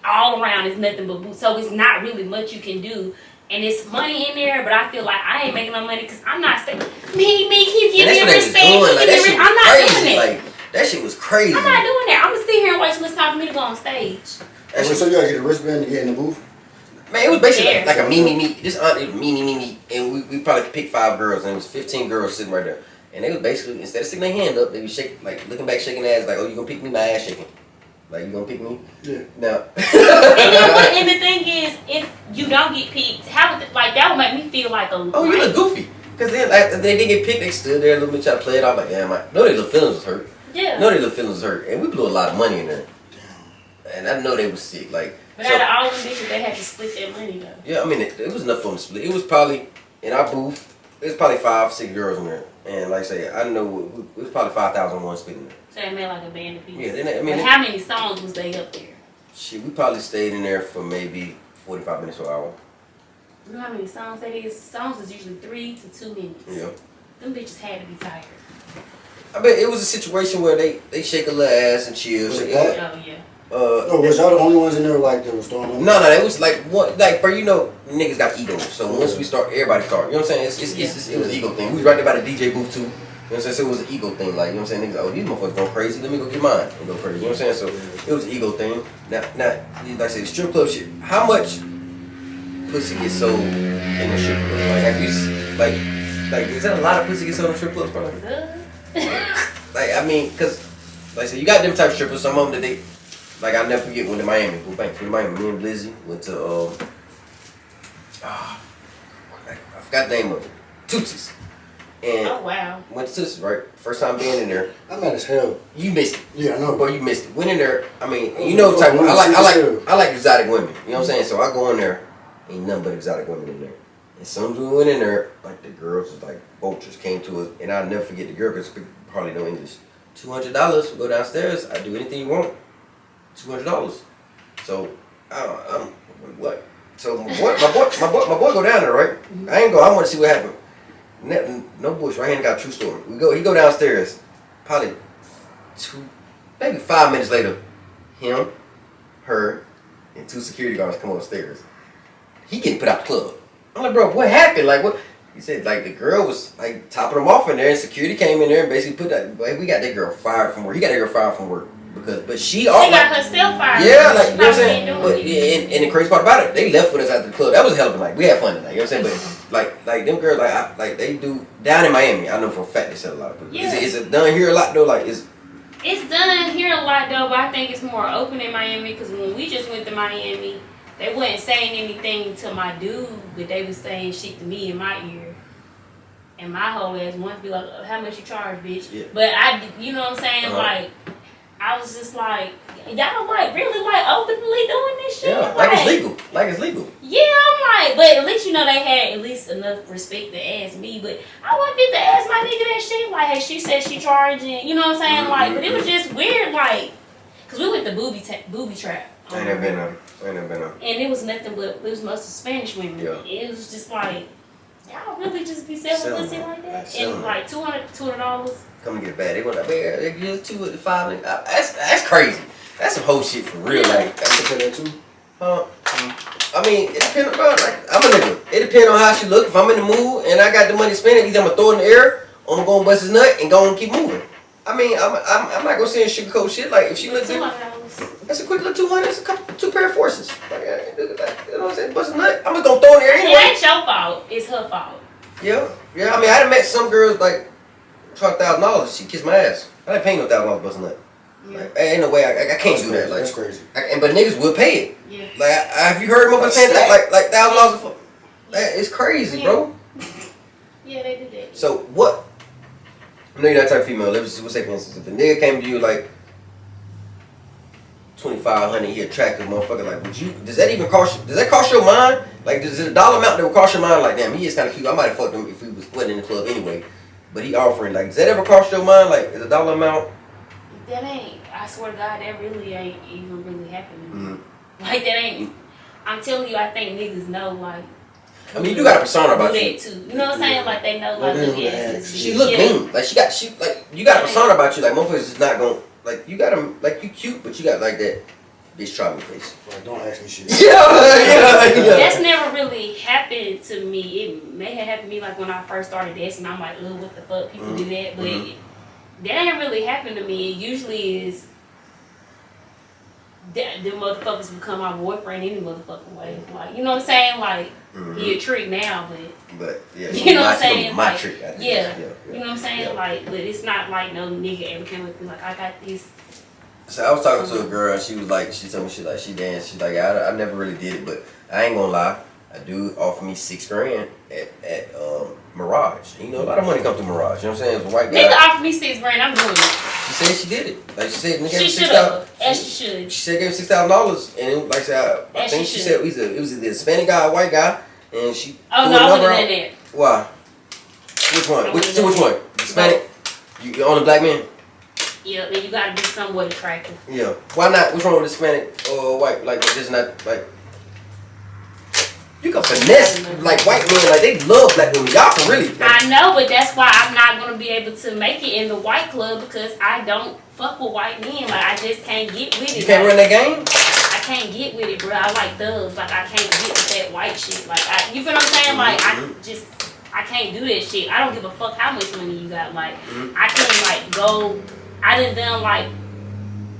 all around is nothing but booth. So it's not really much you can do. And it's money in there, but I feel like I ain't making no money because I'm not staying. Me, can you give me respect? I'm not doing it. Like that shit was crazy. I'm not doing that. I'm gonna sit here and wait till it's time for me to go on stage. So you gotta get a wristband to get in the booth? Man, it was basically like a me. This aunt, it was me. And we probably picked 5 girls, and it was 15 girls sitting right there. And they was basically, instead of sticking their hand up, they was shaking, like looking back, shaking their ass, like, oh, you gonna pick me? My ass shaking. Like, you gonna pick me? Yeah. No. And the thing is, if you don't get picked, that would make me feel like a. Oh, you look goofy. Cause then like, they didn't get picked, they stood there a little bit, try to play it off like, damn, I know their little feelings was hurt. Yeah. No, their little feelings was hurt, and we blew a lot of money in there. And I know they was sick, like. But out of all them bitches, they had to split their money though. Yeah, I mean, it was enough for them to split. It was probably in our booth. It was probably 5, 6 girls in there, and like I say, I know it was probably 5,001 splitting there. So they made like a band of people. Yeah, I mean, but how many songs was they up there? Shit, we probably stayed in there for maybe 45 minutes to an hour. You know how many songs that is? Songs is usually 3 to 2 minutes. Yeah. Them bitches had to be tired. I bet it was a situation where they shake a little ass and chill. Was it Oh that? yeah. Oh, was y'all the only ones in there like that was throwing up? No, it was like one, like, bro, you know, niggas got egos. So once we start, everybody start. You know what I'm saying? It was an ego thing. We was right there by the DJ booth too. You know what I'm saying? So it was an ego thing. Like, you know what I'm saying? Niggas like, oh, these motherfuckers going crazy. Let me go get mine and go crazy. You know what I'm saying? So it was an ego thing. Now, like I said, the strip club shit. How much pussy gets sold in the strip club? Like, have you, like, is that a lot of pussy gets sold in strip clubs, bro? Like, I mean, cause, like I said, you got them type of strippers. Some of them that they. Like, I'll never forget when to Miami. We went to Miami. Me and Blizzy went to, I forgot the name of it. Tootsie's. And Oh wow. went to Tootsie's, right? First time being in there. I'm mad as hell. You missed it. Yeah, I know. Boy, you missed it. Went in there, I mean, Oh, you know the type of, fuck, I like exotic women. You know what I'm saying? So I go in there, ain't nothing but exotic women in there. And as soon as we went in there, like the girls was like vultures came to us, and I'll never forget the girl because hardly know English. $200, we go downstairs, I do anything you want. $200. So I'm what? So my boy go down there, right? I ain't go. I want to see what happened. No bullshit. Right here, got a true story. He go downstairs. Probably maybe 5 minutes later, him, her, and 2 security guards come upstairs. He getting put out the club. I'm like, bro, what happened? Like what? He said like the girl was like topping him off in there, and security came in there and basically put that. We got that girl fired from work. He got that girl fired from work. But she got herself fired. Yeah, like, you know what I'm saying? But, and the crazy part about it, they left with us after the club. That was a hell of a night. We had fun tonight, you know what I'm saying? But, like them girls, like they do, down in Miami, I know for a fact they sell a lot of people. Yeah. Is it done here a lot, though? Like, It's done here a lot, though, but I think it's more open in Miami, because when we just went to Miami, they wasn't saying anything to my dude, but they was saying shit to me in my ear. And my whole ass wanted to be like, how much you charge, bitch? Yeah. But you know what I'm saying? Like, I was just like, y'all like really like openly doing this shit? yeah, like it's legal. Like it's legal. Yeah, I'm like, but at least you know they had at least enough respect to ask me. But I wouldn't get to ask my nigga that shit. Like, hey, she said she charging, you know what I'm saying? Like, but it was just weird, like, cause we went to booby trap. I ain't never been on. And it was nothing but it was mostly Spanish women. Yeah. It was just like, y'all really just be selling pussy like that? And like $200. Come and get bad. They want to they give 2 to 5. That's crazy. That's some whole shit for real. Like, I pay that too. I mean, it depends, bro. Like, I'm a nigga. It depends on how she look. If I'm in the mood and I got the money to spend it, either I'm gonna throw it in the air or I'm gonna bust his nut and go and keep moving. I mean, I'm not gonna say sugarcoat shit. Like, if she looks good, that's a quick little 200. It's a 2 pair of forces. Like, you know what I'm saying? Bust a nut. I'm just gonna throw it in the air anyway. It ain't your fault. It's her fault. Yeah. I mean, I done met some girls like $1,000. She kissed my ass. I ain't paying no $1,000 bust a nut. Yeah. Like, ain't no way I can't do that. Like, that's crazy. But niggas will pay it. Yeah. Like, have you heard motherfuckers saying that? Like $1,000 for? That is crazy, bro. Yeah, they did that. So what? I know you're not type of female. Let's say for instance, if a nigga came to you like 2,500, he attractive motherfucker. Like, would you? Does that even cost? Does that cost your mind? Like, does it a dollar amount that would cost your mind? Like, damn, he is kind of cute. I might have fucked him if we wasn't in the club anyway. But he offering. Like, does that ever cost your mind? Like, is a dollar amount? That ain't. I swear to God, that really ain't even really happening. Mm-hmm. Like that ain't. I'm telling you, I think niggas know like. I mean, you do got a persona about do you. that too. You know what I'm saying? Like they know like look at this. She look mean. Like she like you got a persona about you. Like motherfuckers is not gonna like you got them like you cute, but you got like that bitch try me face. Like, don't ask me shit. Yeah. That's never really happened to me. It may have happened to me like when I first started dancing. I'm like, oh, what the fuck? People do that, but that ain't really happened to me. It usually is. Them motherfuckers become my boyfriend any motherfucking way. Like, you know what I'm saying? Like, he a trick now, but yeah, you know what I'm saying? My like, trick. Yeah. You know what I'm saying? Like, but it's not like no nigga ever came up and like, I got this. So I was talking to a girl and she was like, she told me she danced. She's like, I never really did it, but I ain't gonna lie. A dude offered me $6,000 at Mirage. And you know, a lot of money come through Mirage. You know what I'm saying? It was a white Nigga guy. offered me $6 grand. I'm doing it. She said she did it. Like she said, nigga, She should have. As she should. She said gave $6,000, and it, like I said, I think she said it was either a Hispanic guy or a white guy, and she. Oh no, I wouldn't have done that. Why? Which one? Which one? Hispanic? You only black man? Yeah, and you gotta be somewhat attractive. Yeah. Why not? What's wrong with Hispanic or white? Like just not like. You can finesse like white men, like they love black women. Y'all can really. Like, I know, but that's why I'm not gonna be able to make it in the white club because I don't fuck with white men. Like I just can't get with it. You can't run that game? I can't get with it, bro. I like dubs. Like I can't get with that white shit. Like you feel what I'm saying? Like I can't do that shit. I don't give a fuck how much money you got. Like I can't like go. I done like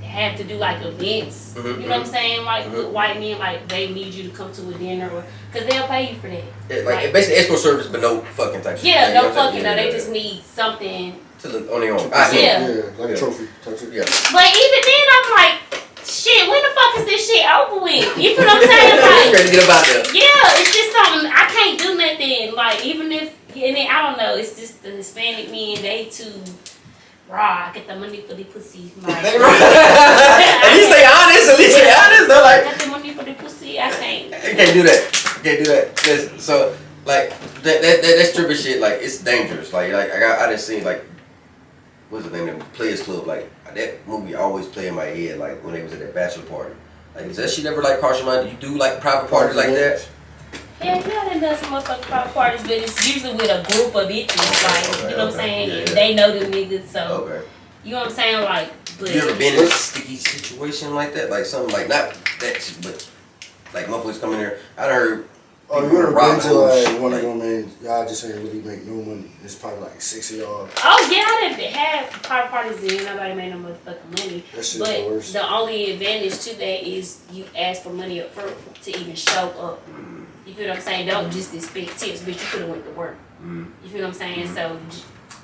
have to do like events. You know what I'm saying? Like with white men, like they need you to come to a dinner or because they'll pay you for that. Yeah, like basically escort service, but no fucking type shit. Yeah, no fucking. No, they just need something to look on their own. Yeah, like a trophy type shit. Yeah. But even then, I'm like, shit. When the fuck is this shit over with? You feel what I'm saying? Like, ready to get up out there. yeah, it's just something I can't do nothing. Like even if, and then I don't know. It's just the Hispanic men. They too. Raw, I get the money for the pussy. Like, At least they honest. At least they honest. They're like, I get the money for the pussy. I can't. You can't do that. You can't do that. Listen, so like that stripper shit, like it's dangerous. Like I didn't see like what's the name of the Players Club. Like that movie always play in my head. Like when they was at that bachelor party. Like is that shit ever like caught your mind? You do like private parties like that? Yeah, I done some motherfucking private parties, but it's usually with a group of bitches, like, you know what I'm saying? Yeah. They know them niggas, so, you know what I'm saying? Like, but. You ever been in a sticky situation like that? Like something like, not that shit, but like motherfuckers come in here. I done heard. Oh, you ever been to like one of them and y'all just ain't really make no money? It's probably like 6 of y'all. Oh, yeah, I done had private parties and nobody made no motherfucking money. That shit's but the worst. the only advantage to that is you ask for money up front to even show up. You feel what I'm saying? Don't just expect tips, but you could have went to work. You feel what I'm saying? So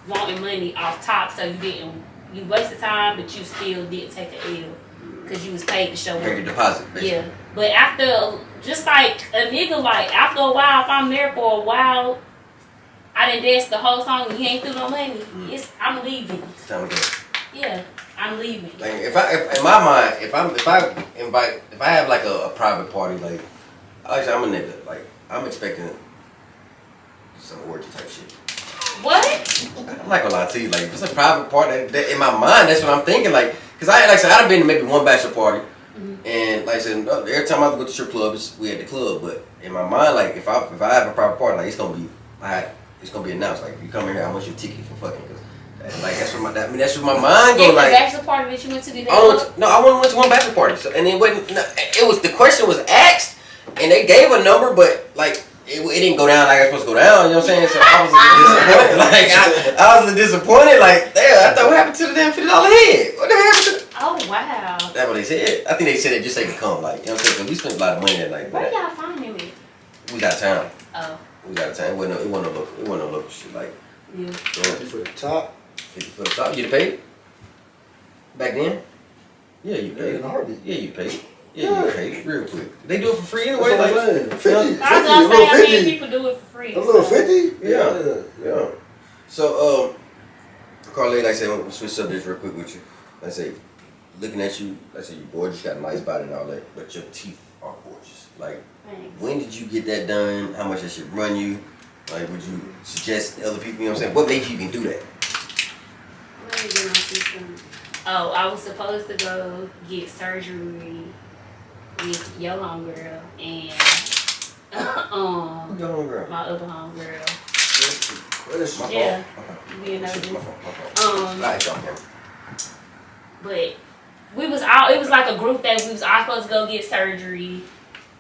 wanting money off top, so you wasted time, but you still did take an L because you was paid to show up. Make a deposit, basically. Yeah, but after just like a nigga, like after a while, if I'm there for a while, I done danced the whole song and he ain't threw no money. I'm leaving. It's time to go. Yeah, I'm leaving. Like if in my mind, if I have like a private party, like actually I'm a nigga, like I'm expecting some orgy type shit. What? I'm not gonna lie to you, like if it's a private party, that in my mind that's what I'm thinking, like cause I said I've been to maybe one bachelor party, and like I said every time I go to strip club, we at the club, but in my mind, like if I have a private party, like it's gonna be announced, like you come here, I want your ticket for fucking. Like that's what my mind goes like. The bachelor party that you went to today? I went to one bachelor party. So and it wasn't. It was the question was asked, and they gave a number, but like it didn't go down like it's supposed to go down. You know what I'm saying? So I was a little disappointed. Like I was a little disappointed. Like damn, I thought what happened to the damn $50 head? What the hell happened to? Oh wow. That's what they said. I think they said it just so they could come. Like you know what I'm saying? 'Cause we spent a lot of money that night. Where y'all find him at? We got town. Oh. We got town. It wasn't no local shit. Like yeah. For the top. 50 for the top. You paid? Back then? Yeah, you paid. Yeah, you paid. Yeah, you paid real quick. They do it for free anyway. Like 50. I was gonna say, I mean, people do it for free. A little 50? Yeah. So, Carly, like I said, we'll switch subjects real quick with you. Like I say, looking at you, like I say, you're gorgeous, got a nice body and all that, but your teeth are gorgeous. Like, thanks. When did you get that done? How much that should run you? Like, would you suggest other people? You know what I'm saying? What made you even do that? Oh, I was supposed to go get surgery with your homegirl and Your homegirl? my other homegirl. What is my Yeah, fault? you know. My fault. Right, y'all. But we was all. It was like a group that we was all supposed to go get surgery.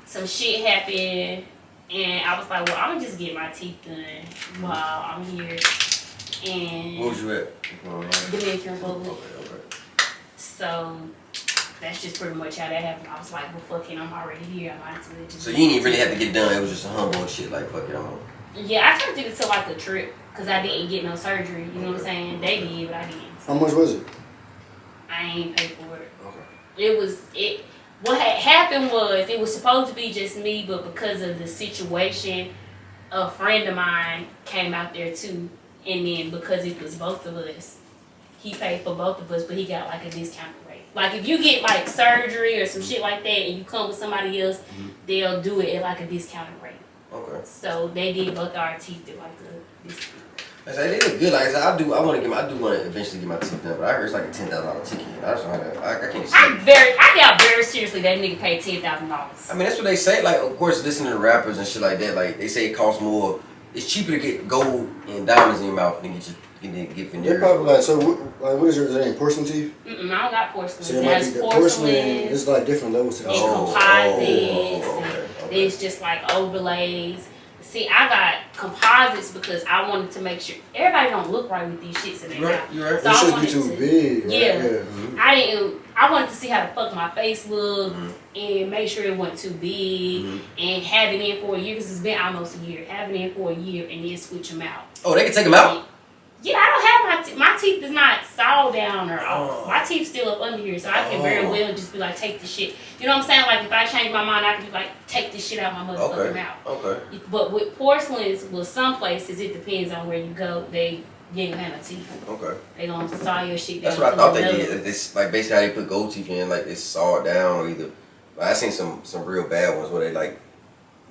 Some shit happened, and I was like, "Well, I'm gonna just get my teeth done while I'm here." And where was you at? Dominican Republic. Okay. So that's just pretty much how that happened. I was like, well, fuck it, I'm already here. I might as well just. So you didn't really have to get done. It was just a humble shit. Like fuck it, I'm home. Yeah, I turned it to like a trip because I didn't get no surgery. You know what I'm saying? They did, but I didn't. How much was it? I ain't paid for it. Okay. What had happened was it was supposed to be just me, but because of the situation, a friend of mine came out there too, and then because it was both of us, he paid for both of us, but he got like a discounted rate. Like if you get like surgery or some shit like that, and you come with somebody else, they'll do it at like a discounted rate. Okay. So they did both our teeth at like a discount. I said they look good. Like I said, I do want to eventually get my teeth done, but I heard it's like a $10,000 ticket. I just I can't see. I doubt very seriously that nigga paid $10,000. I mean, that's what they say. Like, of course, listening to rappers and shit like that. Like they say it costs more. It's cheaper to get gold and diamonds in your mouth than get veneers. They're probably like, so like, what is your name? Porcelain teeth? I don't got porcelain. So it might be the porcelain. It's like different levels to and that. composites. It's just like overlays. See, I got composites because I wanted to make sure everybody don't look right with these shits in their mouth. You're right. So it should be too big. Right? Yeah. I wanted to see how the fuck my face looked and make sure it wasn't too big and have it in for a year because it's been almost a year. Have it in for a year and then switch them out. Oh, they can take them out? Yeah, I don't have my teeth is not sawed down or off. My teeth still up under here, so I can very well just be like, take this shit. You know what I'm saying? Like if I change my mind, I can be like, take this shit out my motherfucking mouth. Okay. But with porcelains, with some places, it depends on where you go. They ain't gonna have no teeth. Okay. They gonna saw your shit down. That's what I thought they did. It's like basically how they put gold teeth in, like they saw it down or either. Like, I seen some real bad ones where they like.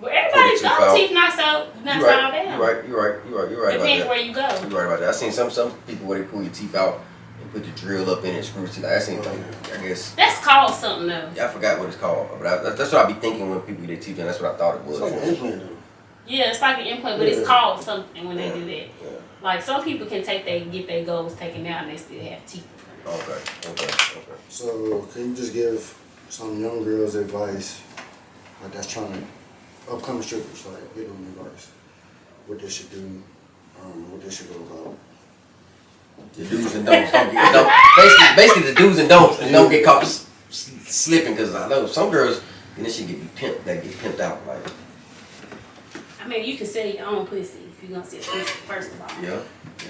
Well, everybody's gold teeth not sawed down. You're right. Depends where you go. You're right about that. I seen some people where they pull your teeth out and put the drill up in it, screw teeth. I seen like, I guess. That's called something though. Yeah, I forgot what it's called, but that's what I be thinking when people get their teeth done. That's what I thought it was. It's like an implant though. Yeah, it's like an implant, but it's called something when they do that. Yeah. Like some people can get their goals taken out and they still have teeth. Okay. So can you just give some young girls advice like that's trying to upcoming strippers, like give them advice what they should do, what they should go about. The do's and don'ts. Basically the do's and don'ts, and don't get caught slipping. Because I know some girls, and this shit get pimped out. Like, I mean, you can sell your own pussy if you're gonna sell pussy. First of all, yeah.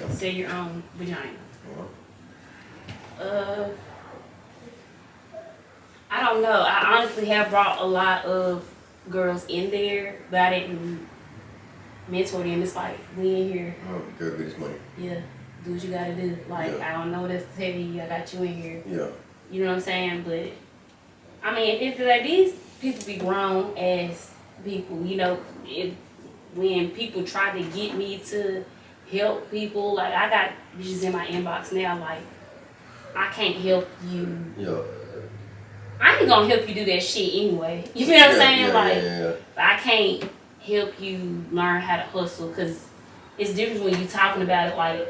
Sell your own vagina. Yeah. I don't know. I honestly have brought a lot of girls in there, but I didn't mentor them. It's like, we in here. Girl, get this money. Yeah, do what you gotta do. Like, I don't know what else to tell you. I got you in here. Yeah. You know what I'm saying? But, I mean, if like these people be grown as people, you know, when people try to get me to help people, like, I got bitches in my inbox now, like, I can't help you. Yeah. I ain't gonna help you do that shit anyway. You feel what I'm saying? But I can't help you learn how to hustle because it's different when you talking about it, like,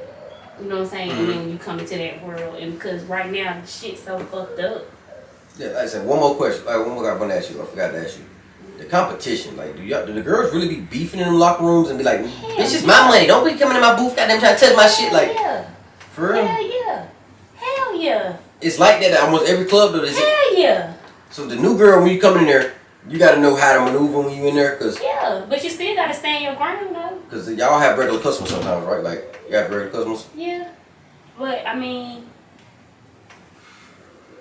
you know what I'm saying, and then when you come into that world. And because right now, the shit's so fucked up. Yeah, like I said, one more question. Like, one more I want to ask you. I forgot to ask you. The competition, like, do the girls really be beefing in the locker rooms and be like, it's just my money, don't be coming in my booth, goddamn, trying to touch my shit, like, for real? Hell yeah. It's like that at almost every club, though. Hell yeah. So the new girl, when you come in there, you got to know how to maneuver when you in there, cause but you still got to stand your ground, though. Cause y'all have regular customers sometimes, right? Like, you have regular customers. Yeah, but I mean,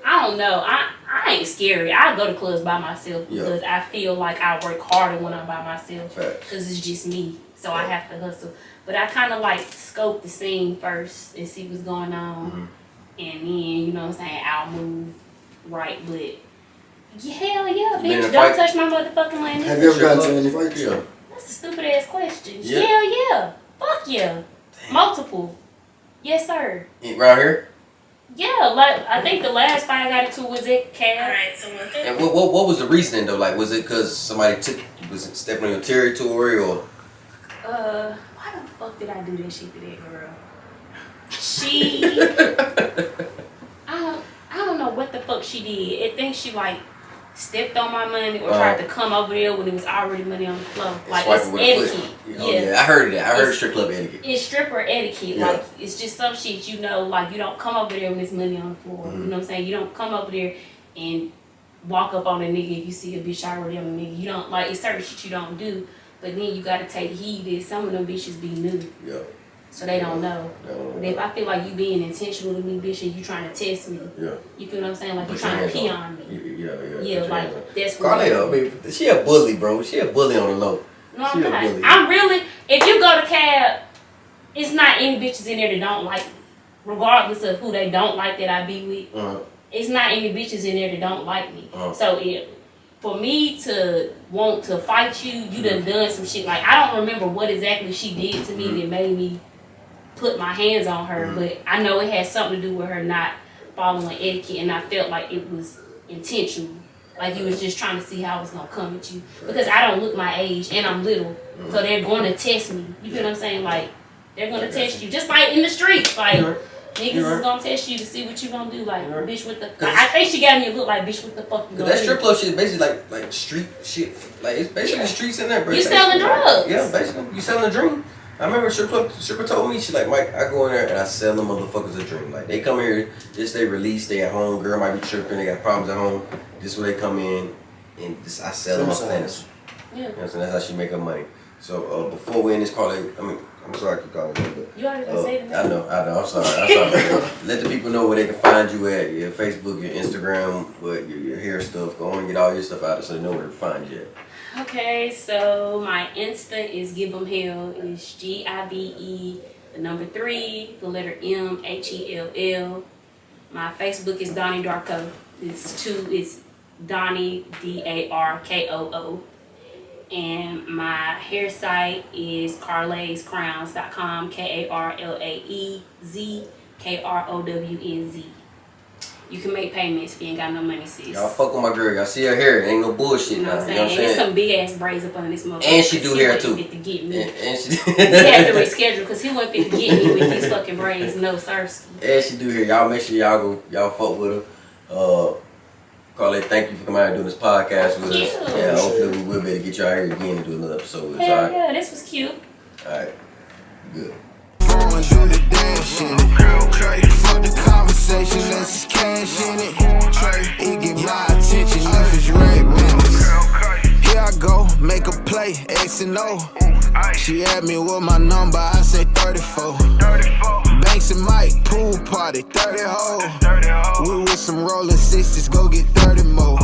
I don't know. I ain't scary. I go to clubs by myself because I feel like I work harder when I'm by myself. Because it's just me, so I have to hustle. But I kind of like scope the scene first and see what's going on, and then you know what I'm saying, I'll move right. But hell yeah, bitch, don't touch my motherfucking land. Have you ever gotten to any fights? Yeah. That's a stupid ass question. Yeah. Hell yeah, fuck yeah, multiple. Yes sir. Around here. Yeah, like I think the last fight I got into was at Cab. Alright, so and what was the reasoning though? Like, was it because somebody was stepping on your territory or? Why the fuck did I do that shit to that girl? She, I don't know what the fuck she did. I think she like stepped on my money or tried to come over there when it was already money on the floor. Like it's etiquette. Yeah, I heard that. I heard strip club etiquette. It's stripper etiquette. Yeah. Like it's just some shit, you know, like you don't come over there when there's money on the floor. You know what I'm saying? You don't come over there and walk up on a nigga if you see a bitch already on a nigga. You don't, like, it's certain shit you don't do, but then you gotta take heed that some of them bitches be new. Yeah. So they don't know. But if I feel like you being intentional with me, bitch, and you trying to test me, you feel what I'm saying? Like you trying to pee on me. Yeah. Yeah, like that's what Carlito, I mean, she a bully, bro. She a bully on the low. No, I'm not. I'm really. If you go to Cab, it's not any bitches in there that don't like me, regardless of who they don't like that I be with. It's not any bitches in there that don't like me. So for me to want to fight you, you done some shit. Like, I don't remember what exactly she did to me that made me put my hands on her, but I know it had something to do with her not following etiquette, and I felt like it was intentional. Like you was just trying to see how I was gonna come at you. Because I don't look my age and I'm little. So they're gonna test me. You feel what I'm saying? Like, they're gonna test you. Just like in the streets. Like, niggas is gonna test you to see what you gonna do. Like, bitch, what the... I think she got me a look like, bitch, what the fuck you gonna do? That strip club shit is basically like street shit. Like, it's basically streets in there, bro. You selling drugs. Yeah, basically. You selling a dream. I remember stripper told me, she like, Mike, I go in there and I sell them motherfuckers a dream. Like, they come here, just they release, they at home, girl might be tripping, they got problems at home. This is where they come in, and I sell them a fantasy. Yeah. You know what I'm saying? That's how she make her money. So, before we end this call, I'm sorry I keep calling you, but... You already say that. I know, I'm sorry. Let the people know where they can find you at, your Facebook, your Instagram, your hair stuff. Go on and get all your stuff out there so they know where to find you at. Okay, so my Insta is Give 'em Hell. It's GIVE, the number 3, the letter MHELL. My Facebook is Donnie Darkoo. It's Donnie DARKOO. And my hair site is carlayscrowns.com, KarlaezKROWNZ. You can make payments if you ain't got no money, sis. Y'all fuck with my girl. Y'all see her hair. Ain't no bullshit you know now. What I'm you know what I'm saying? There's some big ass braids up under this motherfucker. And she do hair too. Fit to get me. And she he had to reschedule because he wasn't fit to get me with these fucking braids. No, sirski. And she do hair. Y'all make sure y'all fuck with her. Carla, thank you for coming out and doing this podcast with us. Yeah, hopefully we will be able to get y'all here again and do another episode with us. Hell Alright? yeah, this was cute. Alright. Good. Going through the dash in it. Fuck the conversation, let's cash in it. It get my attention if it's red business. Here I go, make a play, X and O. She asked me what my number, I say 34. Banks and Mike, pool party, 30 hoes. We with some rolling 60s, go get 30 more.